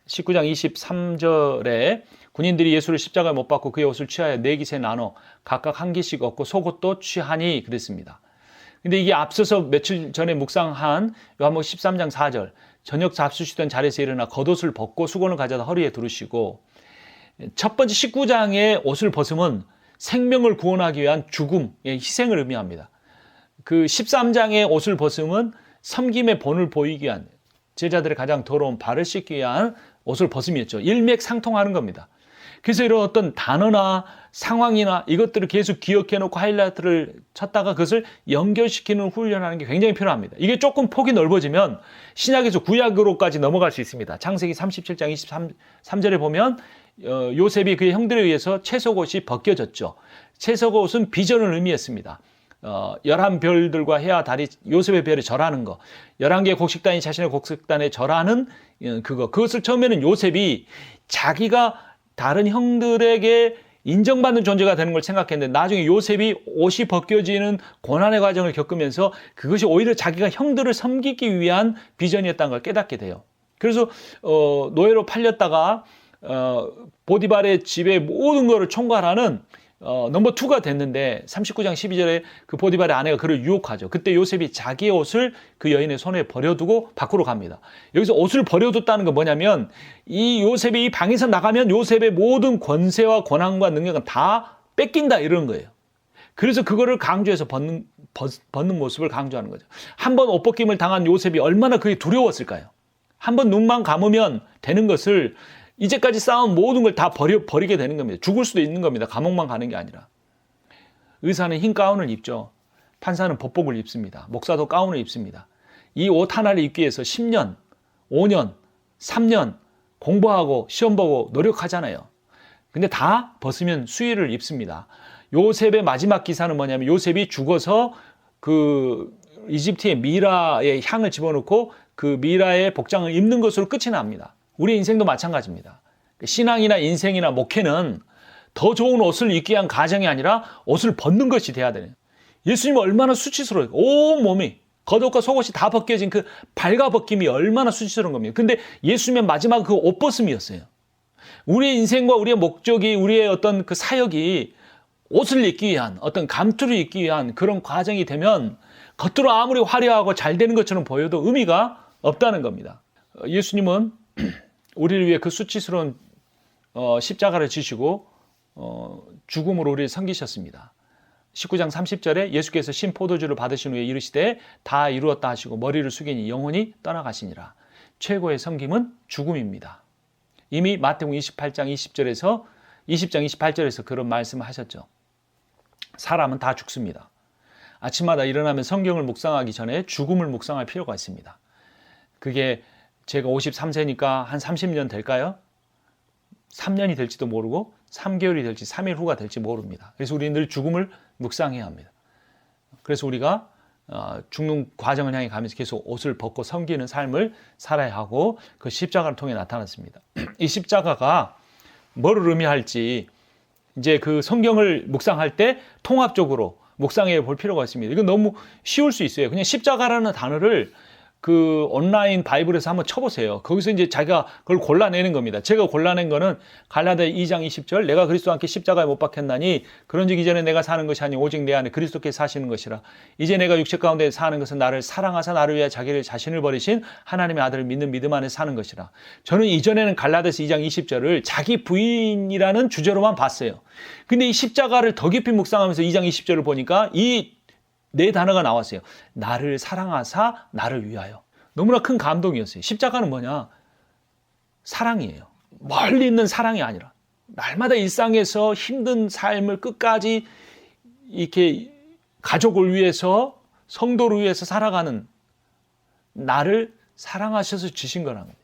S1: 19장 23절에 군인들이 예수를 십자가에 못 박고 그의 옷을 취하여 네 깃에 나눠 각각 한 깃씩 얻고 속옷도 취하니 그랬습니다. 근데 이게 앞서서 며칠 전에 묵상한 요한복음 13장 4절, 저녁 잡수시던 자리에서 일어나 겉옷을 벗고 수건을 가져다 허리에 두르시고, 첫 번째 19장의 옷을 벗으면 생명을 구원하기 위한 죽음의 희생을 의미합니다. 그 13장의 옷을 벗으면 섬김의 본을 보이기 위한, 제자들의 가장 더러운 발을 씻기 위한 옷을 벗음이었죠. 일맥상통하는 겁니다. 그래서 이런 어떤 단어나 상황이나 이것들을 계속 기억해 놓고 하이라이트를 쳤다가 그것을 연결시키는 훈련하는 게 굉장히 필요합니다. 이게 조금 폭이 넓어지면 신약에서 구약으로까지 넘어갈 수 있습니다. 창세기 37장 23절에 보면 요셉이 그의 형들에 의해서 채석옷이 벗겨졌죠. 채석옷은 비전을 의미했습니다. 11별들과 해와 달이 요셉의 별에 절하는 거, 11개의 곡식단이 자신의 곡식단에 절하는 그것을 처음에는 요셉이 자기가 다른 형들에게 인정받는 존재가 되는 걸 생각했는데 나중에 요셉이 옷이 벗겨지는 고난의 과정을 겪으면서 그것이 오히려 자기가 형들을 섬기기 위한 비전이었다는 걸 깨닫게 돼요. 그래서 노예로 팔렸다가 보디발의 집의 모든 것을 총괄하는 넘버 2가 됐는데 39장 12절에 그 보디발의 아내가 그를 유혹하죠. 그때 요셉이 자기의 옷을 그 여인의 손에 버려두고 밖으로 갑니다. 여기서 옷을 버려뒀다는 건 뭐냐면 이 요셉이 이 방에서 나가면 요셉의 모든 권세와 권한과 능력은 다 뺏긴다 이런 거예요. 그래서 그거를 강조해서 벗는 모습을 강조하는 거죠. 한번 옷 벗김을 당한 요셉이 얼마나 그게 두려웠을까요? 한번 눈만 감으면 되는 것을 이제까지 쌓은 모든 걸 다 버리게 되는 겁니다. 죽을 수도 있는 겁니다. 감옥만 가는 게 아니라. 의사는 흰 가운을 입죠. 판사는 법복을 입습니다. 목사도 가운을 입습니다. 이 옷 하나를 입기 위해서 10년, 5년, 3년 공부하고 시험 보고 노력하잖아요. 근데 다 벗으면 수의를 입습니다. 요셉의 마지막 기사는 뭐냐면 요셉이 죽어서 그 이집트의 미라의 향을 집어넣고 그 미라의 복장을 입는 것으로 끝이 납니다. 우리 인생도 마찬가지입니다. 신앙이나 인생이나 목회는 더 좋은 옷을 입기 위한 가정이 아니라 옷을 벗는 것이 돼야 되는. 예수님은 얼마나 수치스러워요. 온 몸이 겉옷과 속옷이 다 벗겨진 그 발가벗김이 얼마나 수치스러운 겁니다. 근데 예수님의 마지막 그 옷 벗음이었어요. 우리의 인생과 우리의 목적이, 우리의 어떤 그 사역이 옷을 입기 위한, 어떤 감투를 입기 위한 그런 과정이 되면 겉으로 아무리 화려하고 잘 되는 것처럼 보여도 의미가 없다는 겁니다. 예수님은 우리를 위해 그 수치스러운 십자가를 지시고 죽음으로 우리를 섬기셨습니다. 19장 30절에 예수께서 신 포도주를 받으신 후에 이르시되 다 이루었다 하시고 머리를 숙이니 영혼이 떠나가시니라. 최고의 섬김은 죽음입니다. 이미 마태복음 20장 28절에서 그런 말씀을 하셨죠. 사람은 다 죽습니다. 아침마다 일어나면 성경을 묵상하기 전에 죽음을 묵상할 필요가 있습니다. 그게 제가 53세니까 한 30년 될까요? 3년이 될지도 모르고 3개월이 될지 3일 후가 될지 모릅니다. 그래서 우리는 늘 죽음을 묵상해야 합니다. 그래서 우리가 죽는 과정을 향해 가면서 계속 옷을 벗고 섬기는 삶을 살아야 하고 그 십자가를 통해 나타났습니다. 이 십자가가 뭐를 의미할지 이제 그 성경을 묵상할 때 통합적으로 묵상해 볼 필요가 있습니다. 이건 너무 쉬울 수 있어요. 그냥 십자가라는 단어를 그 온라인 바이블에서 한번 쳐보세요. 거기서 이제 자기가 그걸 골라내는 겁니다. 제가 골라낸 거는 갈라디아 2장 20절 내가 그리스도와 함께 십자가에 못 박혔나니 그런즉 이전에 내가 사는 것이 아니 오직 내 안에 그리스도께 사시는 것이라. 이제 내가 육체 가운데 사는 것은 나를 사랑하사 나를 위해 자기를 자신을 버리신 하나님의 아들을 믿는 믿음 안에 사는 것이라. 저는 이전에는 갈라디아서 2장 20절을 자기 부인이라는 주제로만 봤어요. 근데 이 십자가를 더 깊이 묵상하면서 2장 20절을 보니까 이 네 단어가 나왔어요. 나를 사랑하사 나를 위하여. 너무나 큰 감동이었어요. 십자가는 뭐냐? 사랑이에요. 멀리 있는 사랑이 아니라 날마다 일상에서 힘든 삶을 끝까지 이렇게 가족을 위해서 성도를 위해서 살아가는 나를 사랑하셔서 주신 거라는 거예요.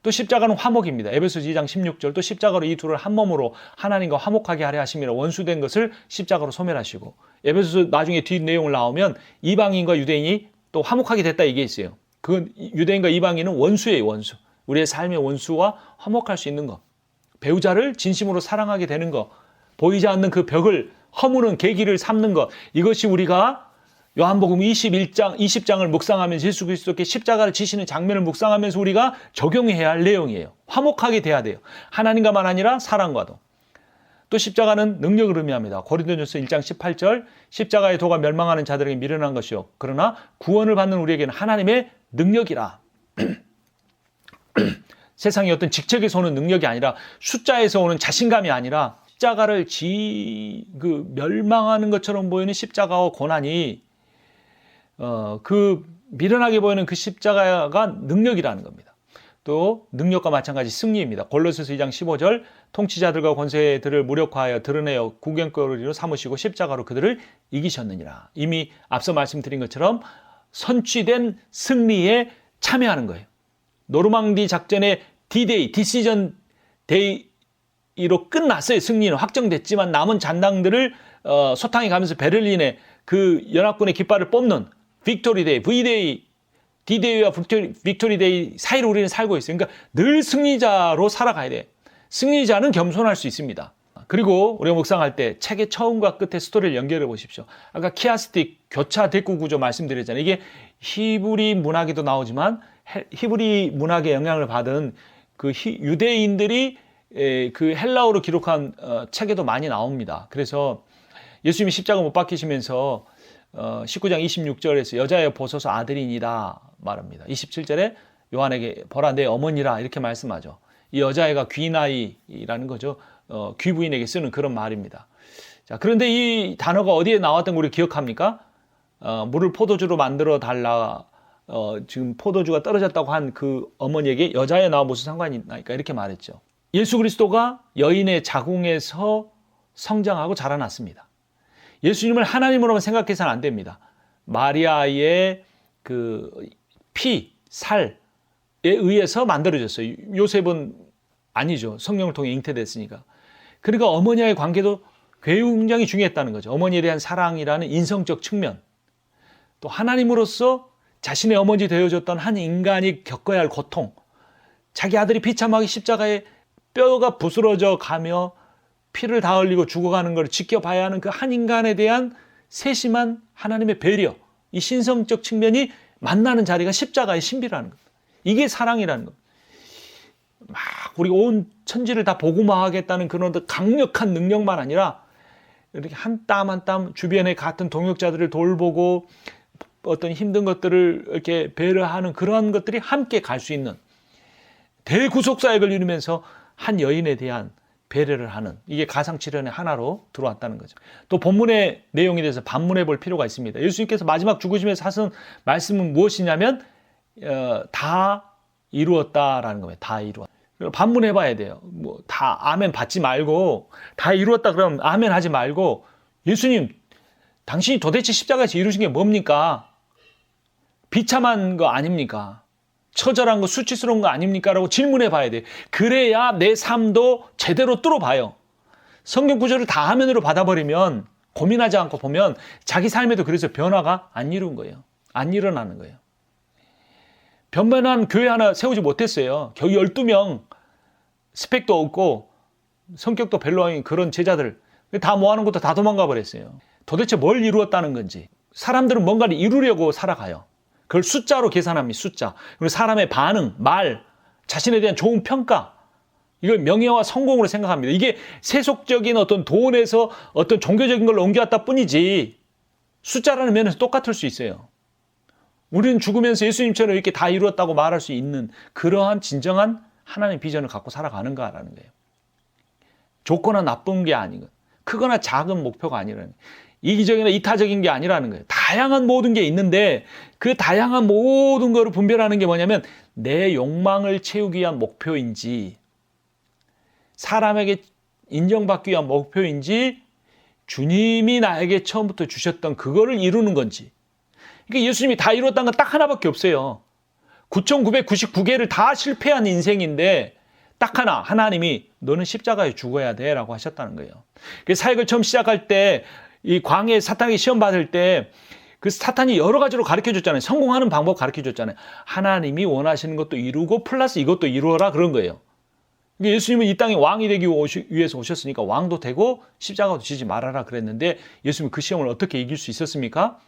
S1: 또 십자가는 화목입니다. 에베소서 2장 16절 또 십자가로 이 둘을 한 몸으로 하나님과 화목하게 하려 하심이라. 원수된 것을 십자가로 소멸하시고. 에베소서 나중에 뒷 내용을 나오면 이방인과 유대인이 또 화목하게 됐다 이게 있어요. 그 유대인과 이방인은 원수예요. 원수. 우리의 삶의 원수와 화목할 수 있는 것. 배우자를 진심으로 사랑하게 되는 것. 보이지 않는 그 벽을 허무는 계기를 삼는 것. 이것이 우리가 요한복음 20장을 묵상하면서 예수 그리스도께 십자가를 지시는 장면을 묵상하면서 우리가 적용해야 할 내용이에요. 화목하게 돼야 돼요. 하나님과만 아니라 사람과도. 또 십자가는 능력을 의미합니다. 고린도전서 1장 18절 십자가의 도가 멸망하는 자들에게 미련한 것이요 그러나 구원을 받는 우리에게는 하나님의 능력이라. 세상의 어떤 직책에서 오는 능력이 아니라 숫자에서 오는 자신감이 아니라 십자가를 멸망하는 것처럼 보이는 십자가와 고난이 그 미련하게 보이는 그 십자가가 능력이라는 겁니다. 또 능력과 마찬가지 승리입니다. 골로새서 2장 15절 통치자들과 권세들을 무력화하여 드러내어 구경거리로 삼으시고 십자가로 그들을 이기셨느니라. 이미 앞서 말씀드린 것처럼 선취된 승리에 참여하는 거예요. 노르망디 작전의 D-Day, 디시전 데이로 끝났어요. 승리는 확정됐지만 남은 잔당들을 소탕에 가면서 베를린에 그 연합군의 깃발을 뽑는 빅토리 데이, V-Day, D-Day와 빅토리 데이 사이로 우리는 살고 있어요. 그러니까 늘 승리자로 살아가야 돼. 승리자는 겸손할 수 있습니다. 그리고 우리가 묵상할 때 책의 처음과 끝의 스토리를 연결해 보십시오. 아까 키아스틱 교차 대구 구조 말씀드렸잖아요. 이게 히브리 문학에도 나오지만 히브리 문학의 영향을 받은 그 유대인들이 그 헬라어로 기록한 책에도 많이 나옵니다. 그래서 예수님이 십자가 못 박히시면서 19장 26절에서 여자여 보소서 아들이니라 말합니다. 27절에 요한에게 보라 내 어머니라 이렇게 말씀하죠. 이 여자애가 귀나이라는 거죠. 귀부인에게 쓰는 그런 말입니다. 자, 그런데 이 단어가 어디에 나왔던 걸 우리 기억합니까? 물을 포도주로 만들어 달라. 지금 포도주가 떨어졌다고 한 그 어머니에게 여자애 나와 무슨 상관이 있나니까 이렇게 말했죠. 예수 그리스도가 여인의 자궁에서 성장하고 자라났습니다. 예수님을 하나님으로만 생각해서는 안 됩니다. 마리아의 그 피, 살에 의해서 만들어졌어요. 요셉은 아니죠. 성령을 통해 잉태됐으니까. 그러니까 어머니와의 관계도 굉장히 중요했다는 거죠. 어머니에 대한 사랑이라는 인성적 측면. 또 하나님으로서 자신의 어머니 되어줬던 한 인간이 겪어야 할 고통. 자기 아들이 비참하게 십자가에 뼈가 부스러져 가며 피를 다 흘리고 죽어가는 걸 지켜봐야 하는 그 한 인간에 대한 세심한 하나님의 배려. 이 신성적 측면이 만나는 자리가 십자가의 신비라는 겁니다. 이게 사랑이라는 겁니다. 막 우리 온 천지를 다 복음화하겠다는 그런 강력한 능력만 아니라 이렇게 한 땀 한 땀 주변의 같은 동역자들을 돌보고 어떤 힘든 것들을 이렇게 배려하는 그러한 것들이 함께 갈 수 있는 대구속사역을 이루면서 한 여인에 대한 배려를 하는 이게 가상칠연의 하나로 들어왔다는 거죠. 또 본문의 내용에 대해서 반문해 볼 필요가 있습니다. 예수님께서 마지막 죽으시면서 하신 말씀은 무엇이냐면 다 이루었다라는 겁니다. 다 이루었다. 반문해 봐야 돼요. 뭐 다 아멘 받지 말고 다 이루었다 그러면 아멘 하지 말고 예수님 당신이 도대체 십자가에서 이루신 게 뭡니까? 비참한 거 아닙니까? 처절한 거 수치스러운 거 아닙니까? 라고 질문해 봐야 돼. 그래야 내 삶도 제대로 뚫어봐요. 성경 구절을 다 화면으로 받아버리면 고민하지 않고 보면 자기 삶에도 그래서 변화가 안 이룬 거예요. 안 일어나는 거예요. 변변한 교회 하나 세우지 못했어요. 겨우 12명 스펙도 없고 성격도 별로 아닌 그런 제자들 다 모아놓은 것도 다 도망가 버렸어요. 도대체 뭘 이루었다는 건지. 사람들은 뭔가를 이루려고 살아가요. 그걸 숫자로 계산합니다. 숫자. 그리고 사람의 반응, 말, 자신에 대한 좋은 평가. 이걸 명예와 성공으로 생각합니다. 이게 세속적인 어떤 돈에서 어떤 종교적인 걸 옮겨왔다 뿐이지 숫자라는 면에서 똑같을 수 있어요. 우리는 죽으면서 예수님처럼 이렇게 다 이루었다고 말할 수 있는 그러한 진정한 하나님의 비전을 갖고 살아가는가라는 거예요. 좋거나 나쁜 게 아니고 크거나 작은 목표가 아니라는 거예요. 이기적이나 이타적인 게 아니라는 거예요. 다양한 모든 게 있는데 그 다양한 모든 거를 분별하는 게 뭐냐면 내 욕망을 채우기 위한 목표인지 사람에게 인정받기 위한 목표인지 주님이 나에게 처음부터 주셨던 그거를 이루는 건지. 그러니까 예수님이 다 이뤘다는 건 딱 하나밖에 없어요. 9,999개를 다 실패한 인생인데 딱 하나 하나님이 너는 십자가에 죽어야 돼 라고 하셨다는 거예요. 사역을 처음 시작할 때 이 광야에 사탄에게 시험 받을 때 그 사탄이 여러 가지로 가르쳐 줬잖아요. 성공하는 방법 가르쳐 줬잖아요. 하나님이 원하시는 것도 이루고 플러스 이것도 이루어라 그런 거예요. 예수님은 이 땅에 왕이 되기 위해서 오셨으니까 왕도 되고 십자가도 지지 말아라 그랬는데 예수님은 그 시험을 어떻게 이길 수 있었습니까?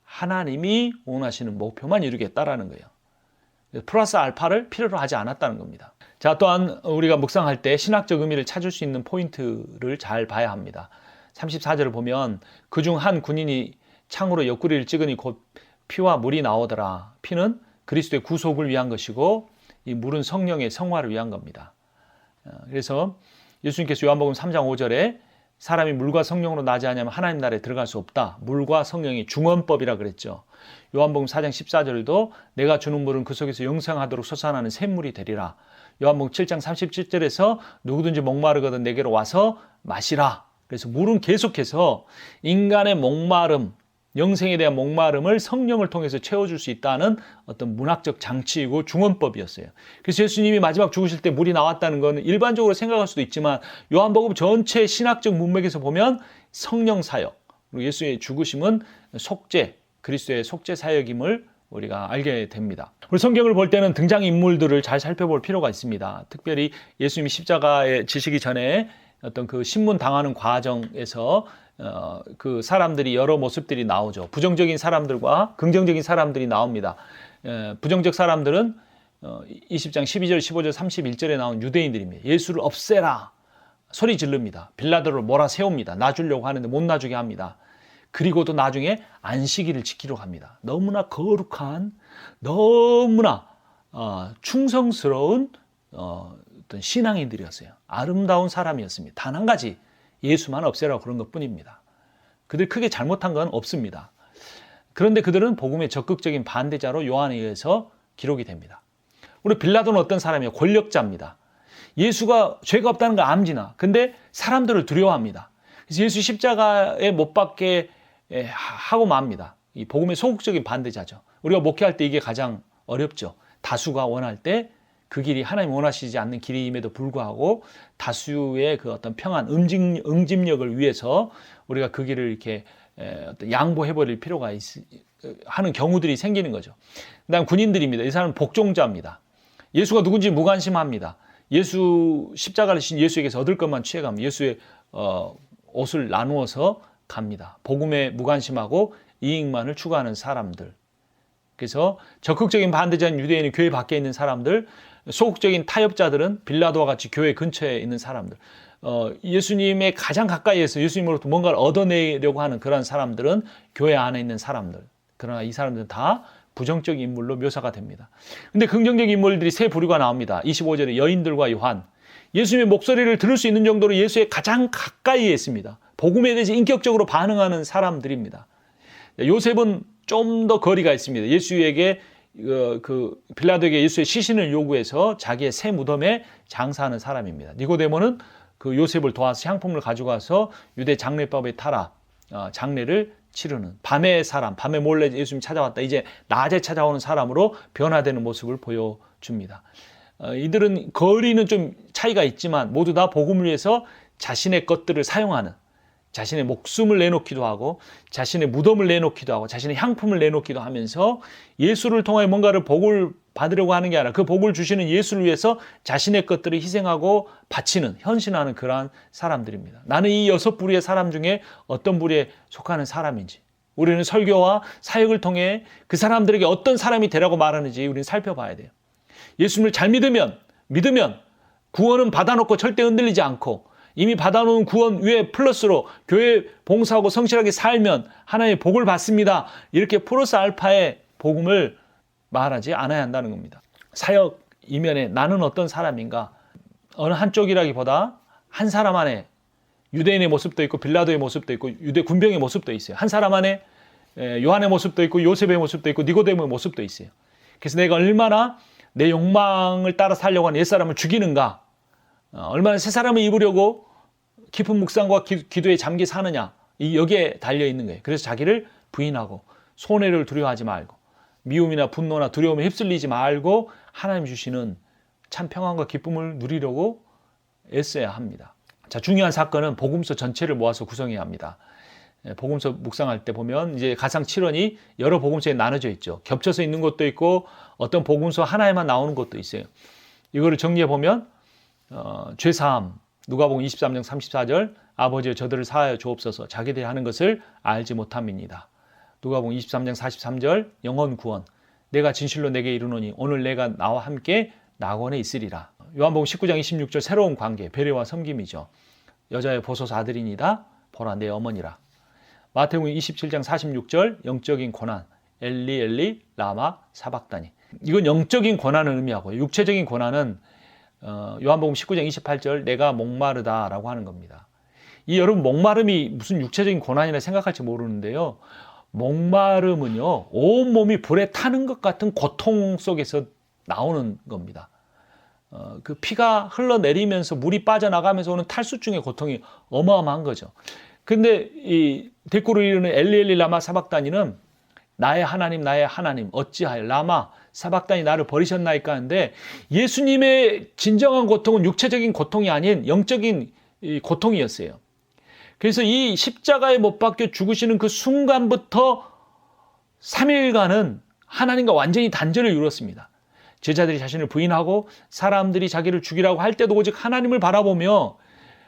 S1: 하나님이 원하시는 목표만 이루겠다라는 거예요. 플러스 알파를 필요로 하지 않았다는 겁니다. 자, 또한 우리가 묵상할 때 신학적 의미를 찾을 수 있는 포인트를 잘 봐야 합니다. 34절을 보면 그중 한 군인이 창으로 옆구리를 찍으니 곧 피와 물이 나오더라. 피는 그리스도의 구속을 위한 것이고 이 물은 성령의 성화를 위한 겁니다. 그래서 예수님께서 요한복음 3장 5절에 사람이 물과 성령으로 나지 않으면 하나님 나라에 들어갈 수 없다. 물과 성령이 중원법이라 그랬죠. 요한복음 4장 14절도 내가 주는 물은 그 속에서 영생하도록 솟아나는 샘물이 되리라. 요한복음 7장 37절에서 누구든지 목마르거든 내게로 와서 마시라. 그래서 물은 계속해서 인간의 목마름, 영생에 대한 목마름을 성령을 통해서 채워줄 수 있다는 어떤 문학적 장치이고 중원법이었어요. 그래서 예수님이 마지막 죽으실 때 물이 나왔다는 것은 일반적으로 생각할 수도 있지만 요한복음 전체 신학적 문맥에서 보면 성령 사역, 그리고 예수의 죽으심은 속죄, 그리스도의 속죄 사역임을 우리가 알게 됩니다. 우리 성경을 볼 때는 등장인물들을 잘 살펴볼 필요가 있습니다. 특별히 예수님이 십자가에 지시기 전에 어떤 그 신문 당하는 과정에서 그 사람들이 여러 모습들이 나오죠. 부정적인 사람들과 긍정적인 사람들이 나옵니다. 부정적 사람들은 20장 12절, 15절, 31절에 나온 유대인들입니다. 예수를 없애라 소리 지릅니다. 빌라도를 몰아세웁니다. 놔주려고 하는데 못 놔주게 합니다. 그리고도 나중에 안식일을 지키려고 합니다. 너무나 거룩한, 너무나 충성스러운 어떤 신앙인들이었어요. 아름다운 사람이었습니다. 단 한 가지 예수만 없애라고 그런 것뿐입니다. 그들 크게 잘못한 건 없습니다. 그런데 그들은 복음의 적극적인 반대자로 요한에 의해서 기록이 됩니다. 우리 빌라도는 어떤 사람이에요? 권력자입니다. 예수가 죄가 없다는 걸 암지나. 근데 사람들을 두려워합니다. 그래서 예수 십자가에 못 박게 하고 맙니다. 이 복음의 소극적인 반대자죠. 우리가 목회할 때 이게 가장 어렵죠. 다수가 원할 때 그 길이 하나님 원하시지 않는 길임에도 불구하고 다수의 그 어떤 평안, 응집력을 위해서 우리가 그 길을 이렇게 양보해버릴 필요가 하는 경우들이 생기는 거죠. 그다음 군인들입니다. 이 사람은 복종자입니다. 예수가 누군지 무관심합니다. 예수 십자가를 지신 예수에게서 얻을 것만 취해갑니다. 예수의 옷을 나누어서 갑니다. 복음에 무관심하고 이익만을 추구하는 사람들. 그래서 적극적인 반대자인 유대인은 교회 밖에 있는 사람들, 소극적인 타협자들은 빌라도와 같이 교회 근처에 있는 사람들, 예수님의 가장 가까이에서 예수님으로부터 뭔가를 얻어내려고 하는 그런 사람들은 교회 안에 있는 사람들. 그러나 이 사람들은 다 부정적인 인물로 묘사가 됩니다. 근데 긍정적인 인물들이 세 부류가 나옵니다. 25절에 여인들과 요한. 예수님의 목소리를 들을 수 있는 정도로 예수의 가장 가까이에 있습니다. 복음에 대해서 인격적으로 반응하는 사람들입니다. 요셉은 좀 더 거리가 있습니다. 예수에게 빌라도에게 예수의 시신을 요구해서 자기의 새 무덤에 장사하는 사람입니다. 니고데모는 그 요셉을 도와서 향품을 가져가서 유대 장례법에 따라 장례를 치르는 밤의 사람, 밤에 몰래 예수님 찾아왔다. 이제 낮에 찾아오는 사람으로 변화되는 모습을 보여줍니다. 이들은 거리는 좀 차이가 있지만 모두 다 복음을 위해서 자신의 것들을 사용하는, 자신의 목숨을 내놓기도 하고 자신의 무덤을 내놓기도 하고 자신의 향품을 내놓기도 하면서 예수를 통해 뭔가를 복을 받으려고 하는 게 아니라 그 복을 주시는 예수를 위해서 자신의 것들을 희생하고 바치는, 헌신하는 그러한 사람들입니다. 나는 이 6부류의 사람 중에 어떤 부류에 속하는 사람인지, 우리는 설교와 사역을 통해 그 사람들에게 어떤 사람이 되라고 말하는지 우리는 살펴봐야 돼요. 예수님을 잘 믿으면 구원은 받아놓고 절대 흔들리지 않고 이미 받아놓은 구원 위에 플러스로 교회 봉사하고 성실하게 살면 하나님의 복을 받습니다. 이렇게 플러스 알파의 복음을 말하지 않아야 한다는 겁니다. 사역 이면에 나는 어떤 사람인가, 어느 한쪽이라기보다 한 사람 안에 유대인의 모습도 있고 빌라도의 모습도 있고 유대 군병의 모습도 있어요. 한 사람 안에 요한의 모습도 있고 요셉의 모습도 있고 니고데모의 모습도 있어요. 그래서 내가 얼마나 내 욕망을 따라 살려고 하는 옛사람을 죽이는가, 얼마나 새 사람을 입으려고 깊은 묵상과 기도에 잠기 사느냐, 여기에 달려있는 거예요. 그래서 자기를 부인하고 손해를 두려워하지 말고 미움이나 분노나 두려움에 휩쓸리지 말고 하나님 주시는 참 평안과 기쁨을 누리려고 애써야 합니다. 자, 중요한 사건은 복음서 전체를 모아서 구성해야 합니다. 복음서 묵상할 때 보면 이제 가상 7원이 여러 복음서에 나눠져 있죠. 겹쳐서 있는 것도 있고 어떤 복음서 하나에만 나오는 것도 있어요. 이거를 정리해 보면 죄사함, 누가복음 23장 34절, 아버지여 저들을 사하여 주옵소서, 자기들이 하는 것을 알지 못함이니이다. 누가복음 23장 43절, 영혼 구원, 내가 진실로 내게 이르노니 오늘 내가 나와 함께 낙원에 있으리라. 요한복음 19장 26절, 새로운 관계, 배려와 섬김이죠. 여자의 보소서 아들이니다, 보라 내 어머니라. 마태복음 27장 46절, 영적인 고난, 엘리 엘리 라마 사박다니. 이건 영적인 고난을 의미하고 육체적인 고난은 요한복음 19장 28절, 내가 목마르다라고 하는 겁니다. 이 여러분 목마름이 무슨 육체적인 고난이라 생각할지 모르는데요. 목마름은요, 온몸이 불에 타는 것 같은 고통 속에서 나오는 겁니다. 그 피가 흘러내리면서 물이 빠져나가면서 오는 탈수증의 고통이 어마어마한 거죠. 근데 이 대꾸를 이루는 엘리 라마 사박다니는 나의 하나님 어찌하여 라마 사박다니 나를 버리셨나이까 하는데, 예수님의 진정한 고통은 육체적인 고통이 아닌 영적인 고통이었어요. 그래서 이 십자가에 못 박혀 죽으시는 그 순간부터 3일간은 하나님과 완전히 단절을 이루었습니다. 제자들이 자신을 부인하고 사람들이 자기를 죽이라고 할 때도 오직 하나님을 바라보며,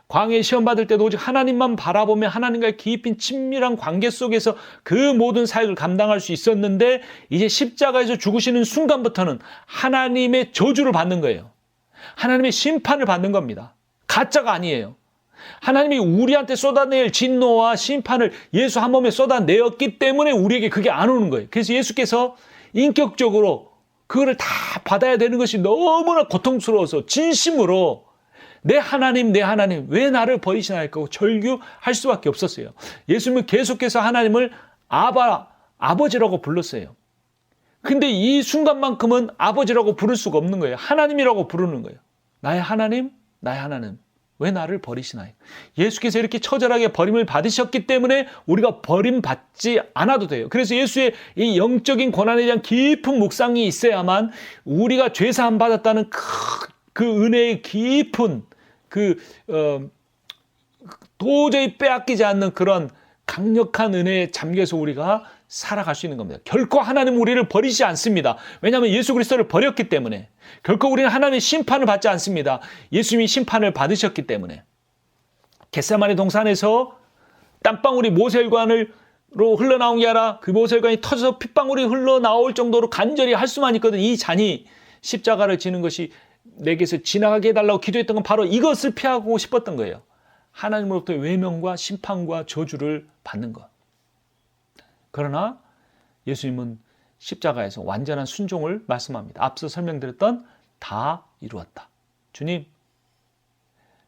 S1: 광야에 시험 받을 때도 오직 하나님만 바라보며 하나님과의 깊은 친밀한 관계 속에서 그 모든 사역을 감당할 수 있었는데, 이제 십자가에서 죽으시는 순간부터는 하나님의 저주를 받는 거예요. 하나님의 심판을 받는 겁니다. 가짜가 아니에요. 하나님이 우리한테 쏟아낼 진노와 심판을 예수 한 몸에 쏟아내었기 때문에 우리에게 그게 안 오는 거예요. 그래서 예수께서 인격적으로 그거를 다 받아야 되는 것이 너무나 고통스러워서 진심으로 내 하나님 왜 나를 버리시나이까 절규할 수밖에 없었어요. 예수님은 계속해서 하나님을 아버지라고 불렀어요. 근데 이 순간만큼은 아버지라고 부를 수가 없는 거예요. 하나님이라고 부르는 거예요.
S2: 나의 하나님, 나의 하나님, 왜 나를 버리시나요? 예수께서 이렇게 처절하게 버림을 받으셨기 때문에 우리가 버림받지 않아도 돼요. 그래서 예수의 이 영적인 고난에 대한 깊은 묵상이 있어야만 우리가 죄사함 받았다는 그 은혜의 깊은 도저히 빼앗기지 않는 그런 강력한 은혜에 잠겨서 우리가 살아갈 수 있는 겁니다. 결코 하나님은 우리를 버리지 않습니다. 왜냐하면 예수 그리스도를 버렸기 때문에. 결코 우리는 하나님의 심판을 받지 않습니다. 예수님이 심판을 받으셨기 때문에. 겟세마네 동산에서 땀방울이 모세혈관으로 흘러나온 게 아니라 그 모세혈관이 터져서 핏방울이 흘러나올 정도로 간절히 할 수만 있거든. 이 잔이 십자가를 지는 것이 내게서 지나가게 해달라고 기도했던 건 바로 이것을 피하고 싶었던 거예요. 하나님으로부터 외면과 심판과 저주를 받는 것. 그러나 예수님은 십자가에서 완전한 순종을 말씀합니다. 앞서 설명드렸던 다 이루었다. 주님,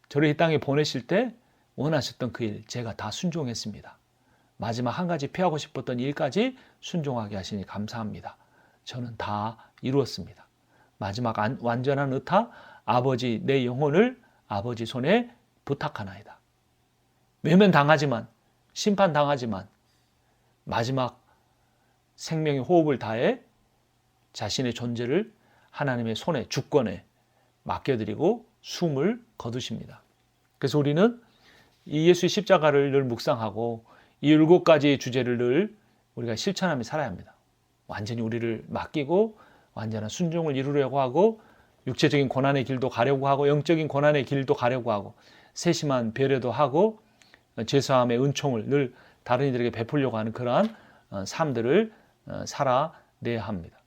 S2: 저를 이 땅에 보내실 때 원하셨던 그 일 제가 다 순종했습니다. 마지막 한 가지 피하고 싶었던 일까지 순종하게 하시니 감사합니다. 저는 다 이루었습니다. 마지막 완전한 의타, 아버지 내 영혼을 아버지 손에 부탁하나이다. 외면당하지만, 심판당하지만 마지막 생명의 호흡을 다해 자신의 존재를 하나님의 손에, 주권에 맡겨드리고 숨을 거두십니다. 그래서 우리는 이 예수의 십자가를 늘 묵상하고 이 7가지의 주제를 늘 우리가 실천하며 살아야 합니다. 완전히 우리를 맡기고 완전한 순종을 이루려고 하고 육체적인 고난의 길도 가려고 하고 영적인 고난의 길도 가려고 하고 세심한 배려도 하고 죄사함의 은총을 늘 다른 이들에게 베풀려고 하는 그러한 삶들을 살아내야 합니다.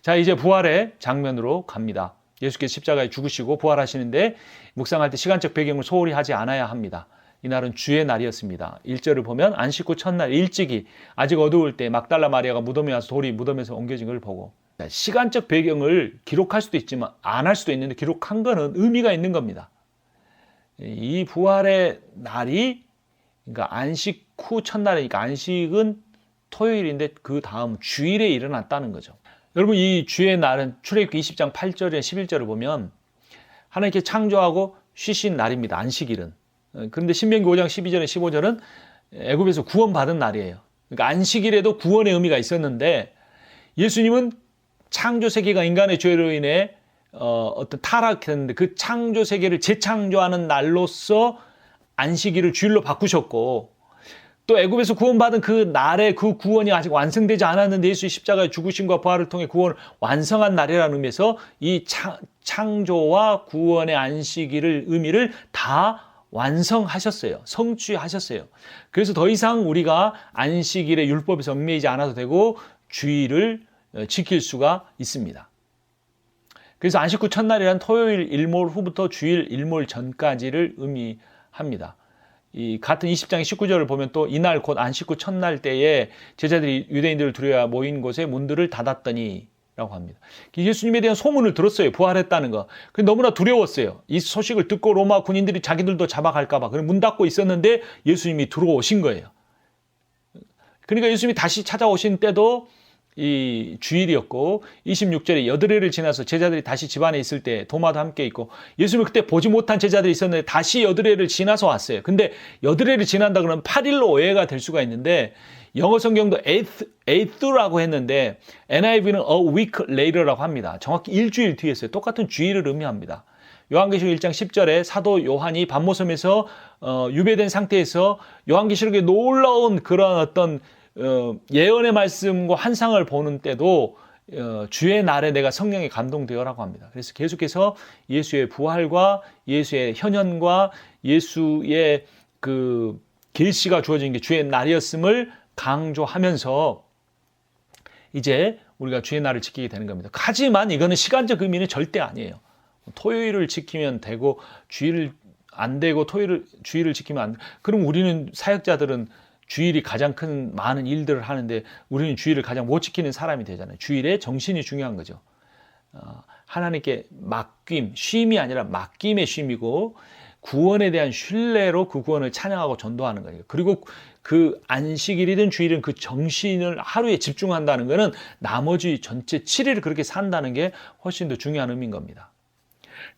S2: 자, 이제 부활의 장면으로 갑니다. 예수께서 십자가에 죽으시고 부활하시는데 묵상할 때 시간적 배경을 소홀히 하지 않아야 합니다. 이날은 주의 날이었습니다. 1절을 보면 안식 후 첫날 일찍이 아직 어두울 때 막달라 마리아가 무덤에 와서 돌이 무덤에서 옮겨진 걸 보고, 시간적 배경을 기록할 수도 있지만 안 할 수도 있는데 기록한 거는 의미가 있는 겁니다. 이 부활의 날이 그러니까 안식 후 첫날이니까 안식은 토요일인데 그 다음 주일에 일어났다는 거죠. 여러분, 이 주의 날은 출애굽기 20장 8절에 11절을 보면 하나님께 창조하고 쉬신 날입니다. 안식일은. 그런데 신명기 5장 12절에 15절은 애굽에서 구원받은 날이에요. 그러니까 안식일에도 구원의 의미가 있었는데 예수님은 창조 세계가 인간의 죄로 인해 어떤 타락했는데 그 창조 세계를 재창조하는 날로서 안식일을 주일로 바꾸셨고, 또 애굽에서 구원받은 그 날에 그 구원이 아직 완성되지 않았는데 예수의 십자가의 죽으심과 부활을 통해 구원을 완성한 날이라는 의미에서 이 창조와 구원의 안식일을 의미를 다 완성하셨어요. 성취하셨어요. 그래서 더 이상 우리가 안식일의 율법에서 얽매이지 않아도 되고 주일을 지킬 수가 있습니다. 그래서 안식 후 첫날이란 토요일 일몰 후부터 주일 일몰 전까지를 의미합니다. 이 같은 20장 19절을 보면 또 이날 곧 안식 후 첫날 때에 제자들이 유대인들을 두려워 모인 곳에 문들을 닫았더니 라고 합니다. 예수님에 대한 소문을 들었어요. 부활했다는 거. 근데 너무나 두려웠어요. 이 소식을 듣고 로마 군인들이 자기들도 잡아갈까 봐. 그래서 문 닫고 있었는데 예수님이 들어오신 거예요. 그러니까 예수님이 다시 찾아오신 때도 이 주일이었고 26절에 여드레를 지나서 제자들이 다시 집안에 있을 때 도마도 함께 있고 예수님을 그때 보지 못한 제자들이 있었는데 다시 여드레를 지나서 왔어요. 근데 여드레를 지난다 그러면 8일로 오해가 될 수가 있는데 영어 성경도 eighth라고 했는데 NIV는 a week later라고 합니다. 정확히 일주일 뒤에 있어요. 똑같은 주일을 의미합니다. 요한계시록 1장 10절에 사도 요한이 밤모섬에서 유배된 상태에서 요한계시록에 놀라운 그런 어떤 예언의 말씀과 환상을 보는 때도 주의 날에 내가 성령에 감동되어라고 합니다. 그래서 계속해서 예수의 부활과 예수의 현현과 예수의 그 계시가 주어진 게 주의 날이었음을 강조하면서 이제 우리가 주의 날을 지키게 되는 겁니다. 하지만 이거는 시간적 의미는 절대 아니에요. 토요일을 지키면 되고 주일을 안 되고 주일을 지키면 안 돼. 그럼 우리는 사역자들은 주일이 가장 큰 많은 일들을 하는데 우리는 주일을 가장 못 지키는 사람이 되잖아요. 주일에 정신이 중요한 거죠. 하나님께 맡김, 쉼이 아니라 맡김의 쉼이고 구원에 대한 신뢰로 그 구원을 찬양하고 전도하는 거예요. 그리고 그 안식일이든 주일은 그 정신을 하루에 집중한다는 것은 나머지 전체 7일을 그렇게 산다는 게 훨씬 더 중요한 의미인 겁니다.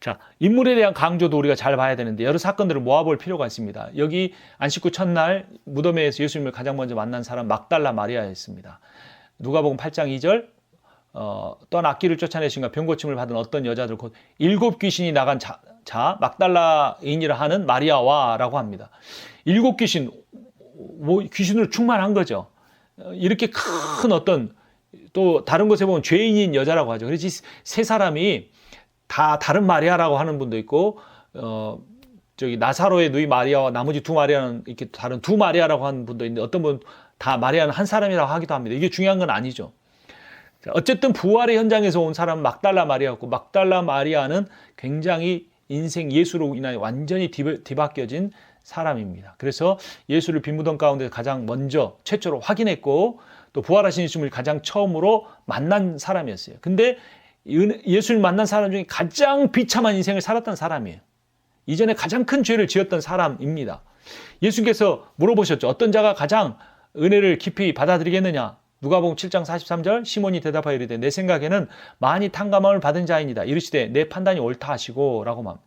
S2: 자, 인물에 대한 강조도 우리가 잘 봐야 되는데 여러 사건들을 모아볼 필요가 있습니다. 여기 안식구 첫날 무덤에서 예수님을 가장 먼저 만난 사람 막달라 마리아였습니다. 누가복음 8장 2절 또한 악귀를 쫓아내신가 병고침을 받은 어떤 여자들 곧 7 귀신이 나간 자 막달라인이라 하는 마리아와라고 합니다. 7 귀신, 귀신으로 충만한 거죠. 이렇게 큰 어떤 또 다른 곳에 보면 죄인인 여자라고 하죠. 그래서 세 사람이 다 다른 마리아라고 하는 분도 있고 저기 나사로의 누이 마리아와 나머지 2 마리아는 이렇게 다른 2 마리아라고 하는 분도 있는데 어떤 분 다 마리아는 한 사람이라고 하기도 합니다. 이게 중요한 건 아니죠. 어쨌든 부활의 현장에서 온 사람은 막달라 마리아였고 막달라 마리아는 굉장히 인생 예수로 인하여 완전히 뒤바뀌어진 사람입니다. 그래서 예수를 빈 무덤 가운데 가장 먼저 최초로 확인했고 또 부활하신 예수님을 가장 처음으로 만난 사람이었어요. 근데 예수를 만난 사람 중에 가장 비참한 인생을 살았던 사람이에요. 이전에 가장 큰 죄를 지었던 사람입니다. 예수님께서 물어보셨죠. 어떤 자가 가장 은혜를 깊이 받아들이겠느냐? 누가복음 7장 43절 시몬이 대답하여 이르되 내 생각에는 많이 탕감함을 받은 자이니다. 이르시되 내 판단이 옳다 하시고 라고 말합니다.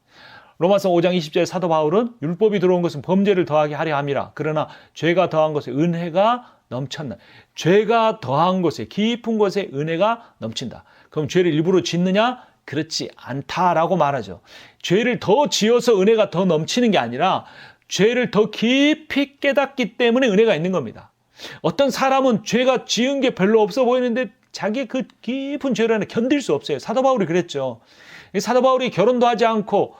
S2: 로마서 5장 20절 사도 바울은 율법이 들어온 것은 범죄를 더하게 하려 함이라. 그러나 죄가 더한 것에 은혜가 넘쳤나. 죄가 더한 곳에 깊은 곳에 은혜가 넘친다. 그럼 죄를 일부러 짓느냐? 그렇지 않다라고 말하죠. 죄를 더 지어서 은혜가 더 넘치는 게 아니라 죄를 더 깊이 깨닫기 때문에 은혜가 있는 겁니다. 어떤 사람은 죄가 지은 게 별로 없어 보이는데 자기 그 깊은 죄를 견딜 수 없어요. 사도 바울이 그랬죠. 사도 바울이 결혼도 하지 않고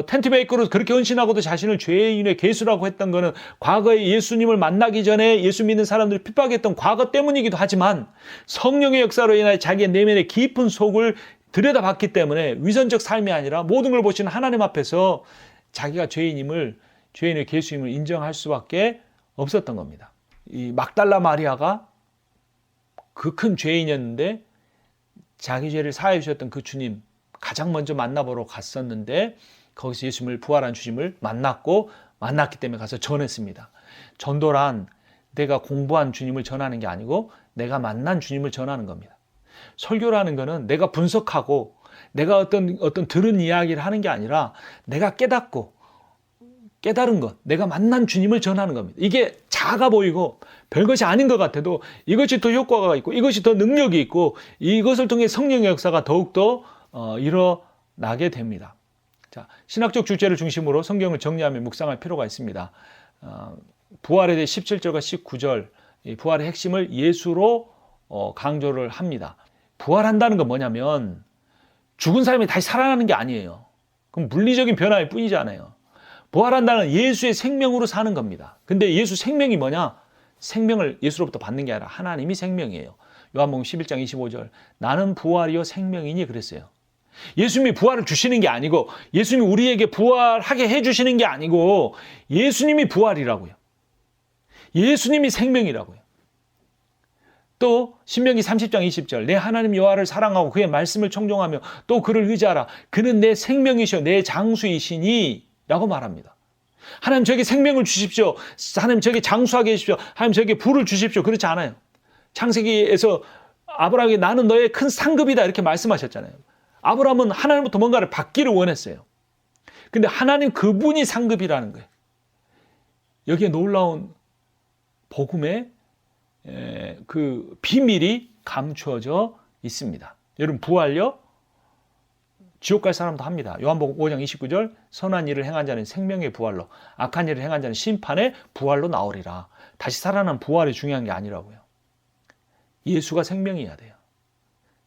S2: 텐트메이커로 그렇게 헌신하고도 자신을 죄인의 괴수라고 했던 거는 과거에 예수님을 만나기 전에 예수 믿는 사람들을 핍박했던 과거 때문이기도 하지만 성령의 역사로 인하여 자기의 내면의 깊은 속을 들여다봤기 때문에 위선적 삶이 아니라 모든 걸 보시는 하나님 앞에서 자기가 죄인의 괴수임을 인정할 수밖에 없었던 겁니다. 이 막달라 마리아가 그 큰 죄인이었는데 자기 죄를 사하여 주셨던 그 주님 가장 먼저 만나보러 갔었는데 거기서 예수님을 부활한 주님을 만났기 때문에 가서 전했습니다. 전도란 내가 공부한 주님을 전하는 게 아니고 내가 만난 주님을 전하는 겁니다. 설교라는 거는 내가 분석하고 내가 어떤 들은 이야기를 하는 게 아니라 내가 깨달은 것, 내가 만난 주님을 전하는 겁니다. 이게 작아 보이고 별것이 아닌 것 같아도 이것이 더 효과가 있고 이것이 더 능력이 있고 이것을 통해 성령의 역사가 더욱더 일어나게 됩니다. 자, 신학적 주제를 중심으로 성경을 정리하며 묵상할 필요가 있습니다. 부활에 대해 17절과 19절 이 부활의 핵심을 예수로 강조를 합니다. 부활한다는 건 뭐냐면 죽은 사람이 다시 살아나는 게 아니에요. 그럼 물리적인 변화일 뿐이잖아요. 부활한다는 예수의 생명으로 사는 겁니다. 근데 예수 생명이 뭐냐? 생명을 예수로부터 받는 게 아니라 하나님이 생명이에요. 요한복음 11장 25절 나는 부활이요 생명이니 그랬어요. 예수님이 부활을 주시는 게 아니고 예수님이 우리에게 부활하게 해주시는 게 아니고 예수님이 부활이라고요. 예수님이 생명이라고요. 또 신명기 30장 20절 내 하나님 여호와를 사랑하고 그의 말씀을 청종하며 또 그를 의지하라. 그는 내 생명이시여 내 장수이시니 라고 말합니다. 하나님 저에게 생명을 주십시오. 하나님 저에게 장수하게 해주십시오. 하나님 저에게 부를 주십시오. 그렇지 않아요. 창세기에서 아브라함에게 나는 너의 큰 상급이다 이렇게 말씀하셨잖아요. 아브라함은 하나님부터 뭔가를 받기를 원했어요. 근데 하나님 그분이 상급이라는 거예요. 여기에 놀라운 복음의 그 비밀이 감추어져 있습니다. 여러분 부활요? 지옥 갈 사람도 합니다. 요한복음 5장 29절 선한 일을 행한 자는 생명의 부활로 악한 일을 행한 자는 심판의 부활로 나오리라. 다시 살아난 부활이 중요한 게 아니라고요. 예수가 생명이어야 돼요.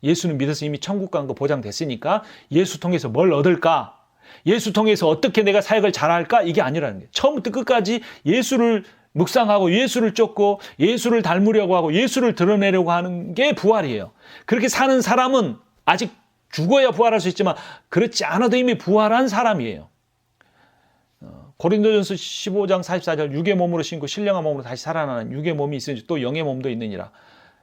S2: 예수는 믿어서 이미 천국 간 거 보장됐으니까 예수 통해서 뭘 얻을까? 예수 통해서 어떻게 내가 사역을 잘할까? 이게 아니라는 거예요. 처음부터 끝까지 예수를 묵상하고 예수를 쫓고 예수를 닮으려고 하고 예수를 드러내려고 하는 게 부활이에요. 그렇게 사는 사람은 아직 죽어야 부활할 수 있지만 그렇지 않아도 이미 부활한 사람이에요. 고린도전서 15장 44절 육의 몸으로 신고 신령한 몸으로 다시 살아나는 육의 몸이 있으니 또 영의 몸도 있느니라.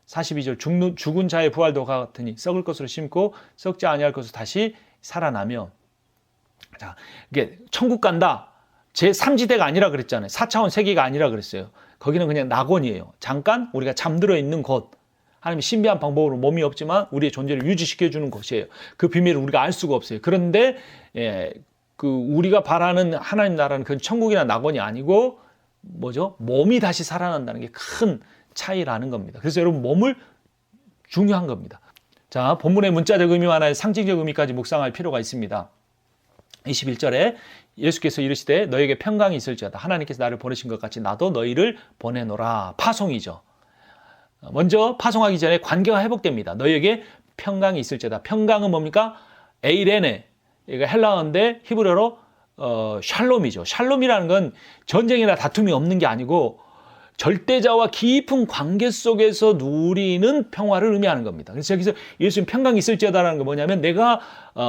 S2: 42절 죽은 자의 부활도 같으니 썩을 것으로 심고 썩지 아니할 것으로 다시 살아나며. 자, 이게 천국 간다. 제3지대가 아니라 그랬잖아요. 4차원 세계가 아니라 그랬어요. 거기는 그냥 낙원이에요. 잠깐 우리가 잠들어 있는 곳. 하나님이 신비한 방법으로 몸이 없지만 우리의 존재를 유지시켜주는 것이에요. 그 비밀을 우리가 알 수가 없어요. 그런데 우리가 바라는 하나님 나라는 그건 천국이나 낙원이 아니고 뭐죠? 몸이 다시 살아난다는 게 큰 차이라는 겁니다. 그래서 여러분 몸을 중요한 겁니다. 자, 본문의 문자적 의미와 하나의 상징적 의미까지 묵상할 필요가 있습니다. 21절에 예수께서 이르시되 너에게 평강이 있을지어다. 하나님께서 나를 보내신 것 같이 나도 너희를 보내노라. 파송이죠. 먼저 파송하기 전에 관계가 회복됩니다. 너희에게 평강이 있을지어다. 평강은 뭡니까? 에이레네. 이거 헬라어인데 히브리어로 샬롬이죠. 샬롬이라는 건 전쟁이나 다툼이 없는 게 아니고 절대자와 깊은 관계 속에서 누리는 평화를 의미하는 겁니다. 그래서 여기서 예수님 평강이 있을지어다라는 건 뭐냐면 내가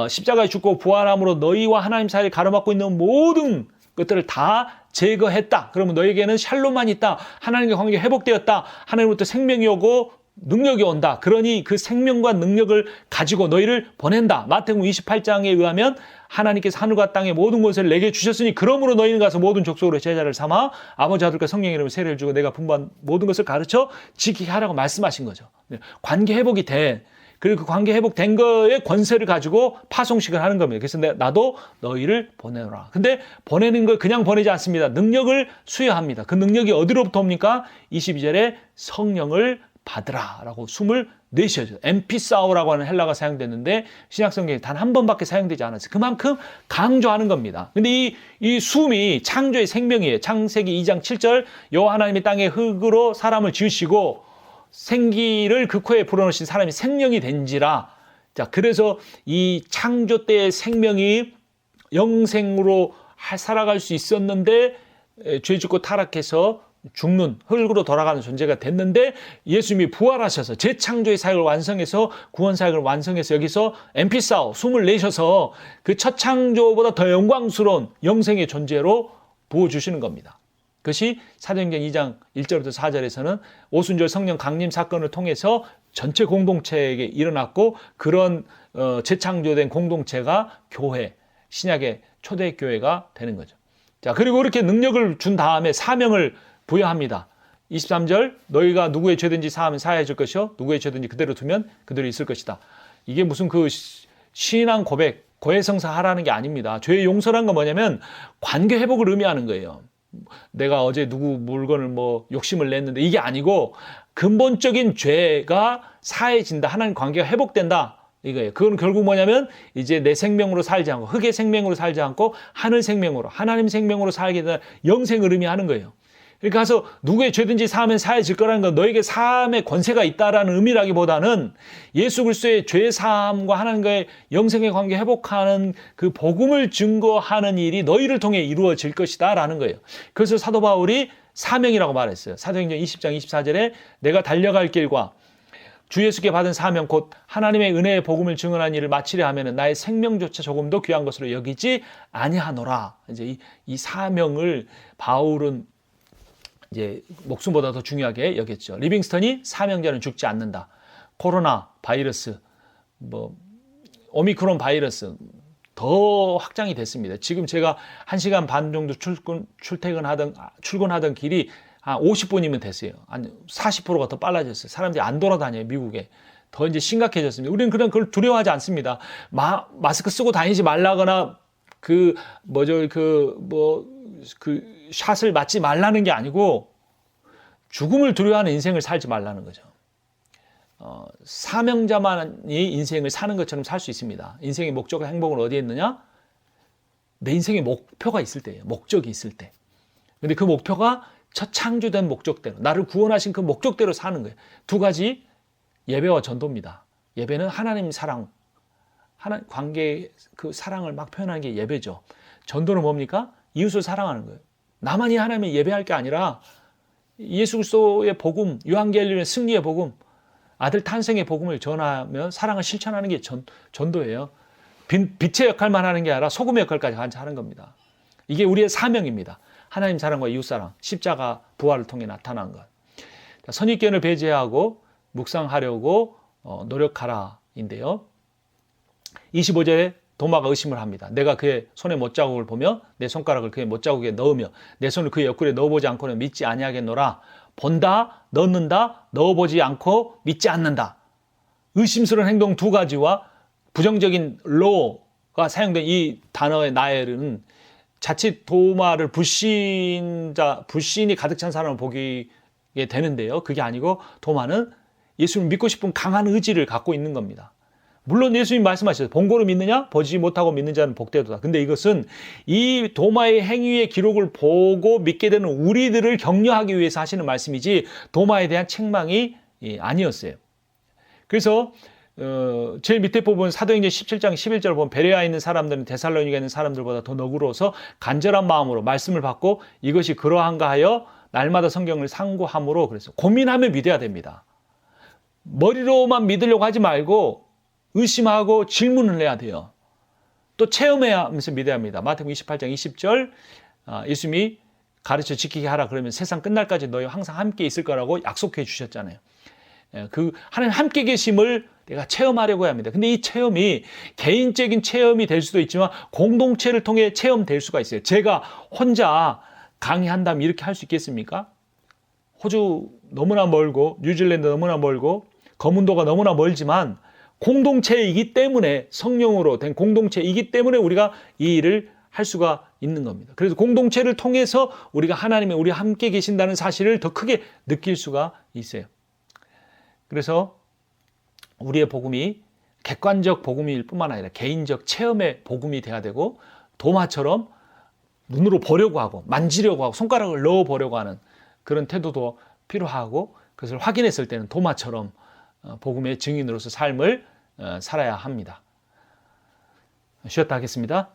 S2: 십자가에 죽고 부활함으로 너희와 하나님 사이를 가로막고 있는 모든 것들을 다 제거했다. 그러면 너에게는 샬롬만 있다. 하나님과 관계가 회복되었다. 하나님으로부터 생명이 오고 능력이 온다. 그러니 그 생명과 능력을 가지고 너희를 보낸다. 마태복음 28장에 의하면 하나님께서 하늘과 땅의 모든 것을 내게 주셨으니 그러므로 너희는 가서 모든 족속으로 제자를 삼아 아버지 아들과 성령의 이름으로 세례를 주고 내가 분부한 모든 것을 가르쳐 지키게 하라고 말씀하신 거죠. 관계 회복이 돼. 그리고 그 관계 회복된 거에 권세를 가지고 파송식을 하는 겁니다. 그래서 나도 너희를 보내노라. 근데 보내는 걸 그냥 보내지 않습니다. 능력을 수여합니다. 그 능력이 어디로부터 옵니까? 22절에 성령을 받으라 라고 숨을 내쉬어줘요. 엠피사오라고 하는 헬라가 사용됐는데 신약성경에 단 한 번밖에 사용되지 않았어요. 그만큼 강조하는 겁니다. 근데 이 숨이 창조의 생명이에요. 창세기 2장 7절 여호와 하나님이 땅의 흙으로 사람을 지으시고 생기를 그 코에 불어넣으신 사람이 생명이 된지라. 자, 그래서 이 창조 때의 생명이 영생으로 살아갈 수 있었는데 죄 짓고 타락해서 죽는 흙으로 돌아가는 존재가 됐는데 예수님이 부활하셔서 재창조의 사역을 완성해서 구원 사역을 완성해서 여기서 엠피사오 숨을 내셔서 그 첫 창조보다 더 영광스러운 영생의 존재로 부어주시는 겁니다. 그것이 사도행전 2장 1절부터 4절에서는 오순절 성령 강림 사건을 통해서 전체 공동체에게 일어났고 그런 재창조된 공동체가 교회, 신약의 초대교회가 되는 거죠. 자, 그리고 이렇게 능력을 준 다음에 사명을 부여합니다. 23절 너희가 누구의 죄든지 사하면 사해야 줄 것이요 누구의 죄든지 그대로 두면 그대로 있을 것이다. 이게 무슨 그 신앙 고백, 고해성사 하라는 게 아닙니다. 죄의 용서란 건 뭐냐면 관계 회복을 의미하는 거예요. 내가 어제 누구 물건을 욕심을 냈는데 이게 아니고 근본적인 죄가 사해진다. 하나님 관계가 회복된다. 이거예요. 그건 결국 뭐냐면 이제 내 생명으로 살지 않고 흙의 생명으로 살지 않고 하늘 생명으로 하나님 생명으로 살게 되는 영생을 의미하는 거예요. 그러니까 가서 누구의 죄든지 사하면 사해질 거라는 건 너에게 사함의 권세가 있다라는 의미라기보다는 예수 그리스도의 죄 사함과 하나님과의 영생의 관계 회복하는 그 복음을 증거하는 일이 너희를 통해 이루어질 것이다라는 거예요. 그래서 사도 바울이 사명이라고 말했어요. 사도행전 20장 24절에 내가 달려갈 길과 주 예수께 받은 사명 곧 하나님의 은혜의 복음을 증언한 일을 마치려 하면은 나의 생명조차 조금도 귀한 것으로 여기지 아니하노라. 이제 이 사명을 바울은 이제 목숨보다 더 중요하게 여겼죠. 리빙스턴이 사명자는 죽지 않는다. 코로나 바이러스, 오미크론 바이러스 더 확장이 됐습니다. 지금 제가 1시간 반 정도 출근하던 길이 한 50분이면 됐어요. 한 40%가 더 빨라졌어요. 사람들이 안 돌아다녀요, 미국에. 더 이제 심각해졌습니다. 우리는 그냥 그걸 두려워하지 않습니다. 마스크 쓰고 다니지 말라거나 샷을 맞지 말라는 게 아니고 죽음을 두려워하는 인생을 살지 말라는 거죠. 사명자만이 인생을 사는 것처럼 살 수 있습니다. 인생의 목적과 행복은 어디에 있느냐? 내 인생의 목표가 있을 때예요. 목적이 있을 때. 근데 그 목표가 첫 창조된 목적대로, 나를 구원하신 그 목적대로 사는 거예요. 두 가지, 예배와 전도입니다. 예배는 하나님 사랑, 하나님 관계 그 사랑을 막 표현하는 게 예배죠. 전도는 뭡니까? 이웃을 사랑하는 거예요. 나만이 하나님을 예배할 게 아니라 예수 그리스도의 복음, 유한겔리온의 승리의 복음, 아들 탄생의 복음을 전하며 사랑을 실천하는 게 전도예요. 빛의 역할만 하는 게 아니라 소금의 역할까지 같이 하는 겁니다. 이게 우리의 사명입니다. 하나님 사랑과 이웃 사랑, 십자가 부활을 통해 나타난 것. 선입견을 배제하고 묵상하려고 노력하라인데요. 25절에 도마가 의심을 합니다. 내가 그의 손에 못자국을 보며 내 손가락을 그의 못자국에 넣으며 내 손을 그의 옆구리에 넣어보지 않고는 믿지 아니하겠노라. 본다, 넣는다, 넣어보지 않고 믿지 않는다. 의심스러운 행동 두 가지와 부정적인 로가 사용된 이 단어의 나엘은 자칫 도마를 불신이 가득 찬 사람을 보게 되는데요. 그게 아니고 도마는 예수를 믿고 싶은 강한 의지를 갖고 있는 겁니다. 물론 예수님 말씀하셨어요. 본고로 믿느냐? 보지 못하고 믿는 자는 복되도다. 근데 이것은 이 도마의 행위의 기록을 보고 믿게 되는 우리들을 격려하기 위해서 하시는 말씀이지 도마에 대한 책망이 아니었어요. 그래서 제일 밑에 부분 사도행전 17장 11절 보면 베레아에 있는 사람들은 데살로니가에 있는 사람들보다 더 너그러워서 간절한 마음으로 말씀을 받고 이것이 그러한가 하여 날마다 성경을 상고함으로 그래서 고민하며 믿어야 됩니다. 머리로만 믿으려고 하지 말고 의심하고 질문을 해야 돼요. 또 체험하면서 믿어야 합니다. 마태복음 28장 20절 예수님이 가르쳐 지키게 하라 그러면 세상 끝날까지 너희와 항상 함께 있을 거라고 약속해 주셨잖아요. 그 하나님 함께 계심을 내가 체험하려고 합니다. 근데 이 체험이 개인적인 체험이 될 수도 있지만 공동체를 통해 체험될 수가 있어요. 제가 혼자 강의한다면 이렇게 할 수 있겠습니까? 호주 너무나 멀고 뉴질랜드 너무나 멀고 거문도가 너무나 멀지만 공동체이기 때문에 성령으로 된 공동체이기 때문에 우리가 이 일을 할 수가 있는 겁니다. 그래서 공동체를 통해서 우리가 하나님이 우리 함께 계신다는 사실을 더 크게 느낄 수가 있어요. 그래서 우리의 복음이 객관적 복음일 뿐만 아니라 개인적 체험의 복음이 돼야 되고 도마처럼 눈으로 보려고 하고 만지려고 하고 손가락을 넣어보려고 하는 그런 태도도 필요하고 그것을 확인했을 때는 도마처럼 복음의 증인으로서 삶을 살아야 합니다. 쉬었다 하겠습니다.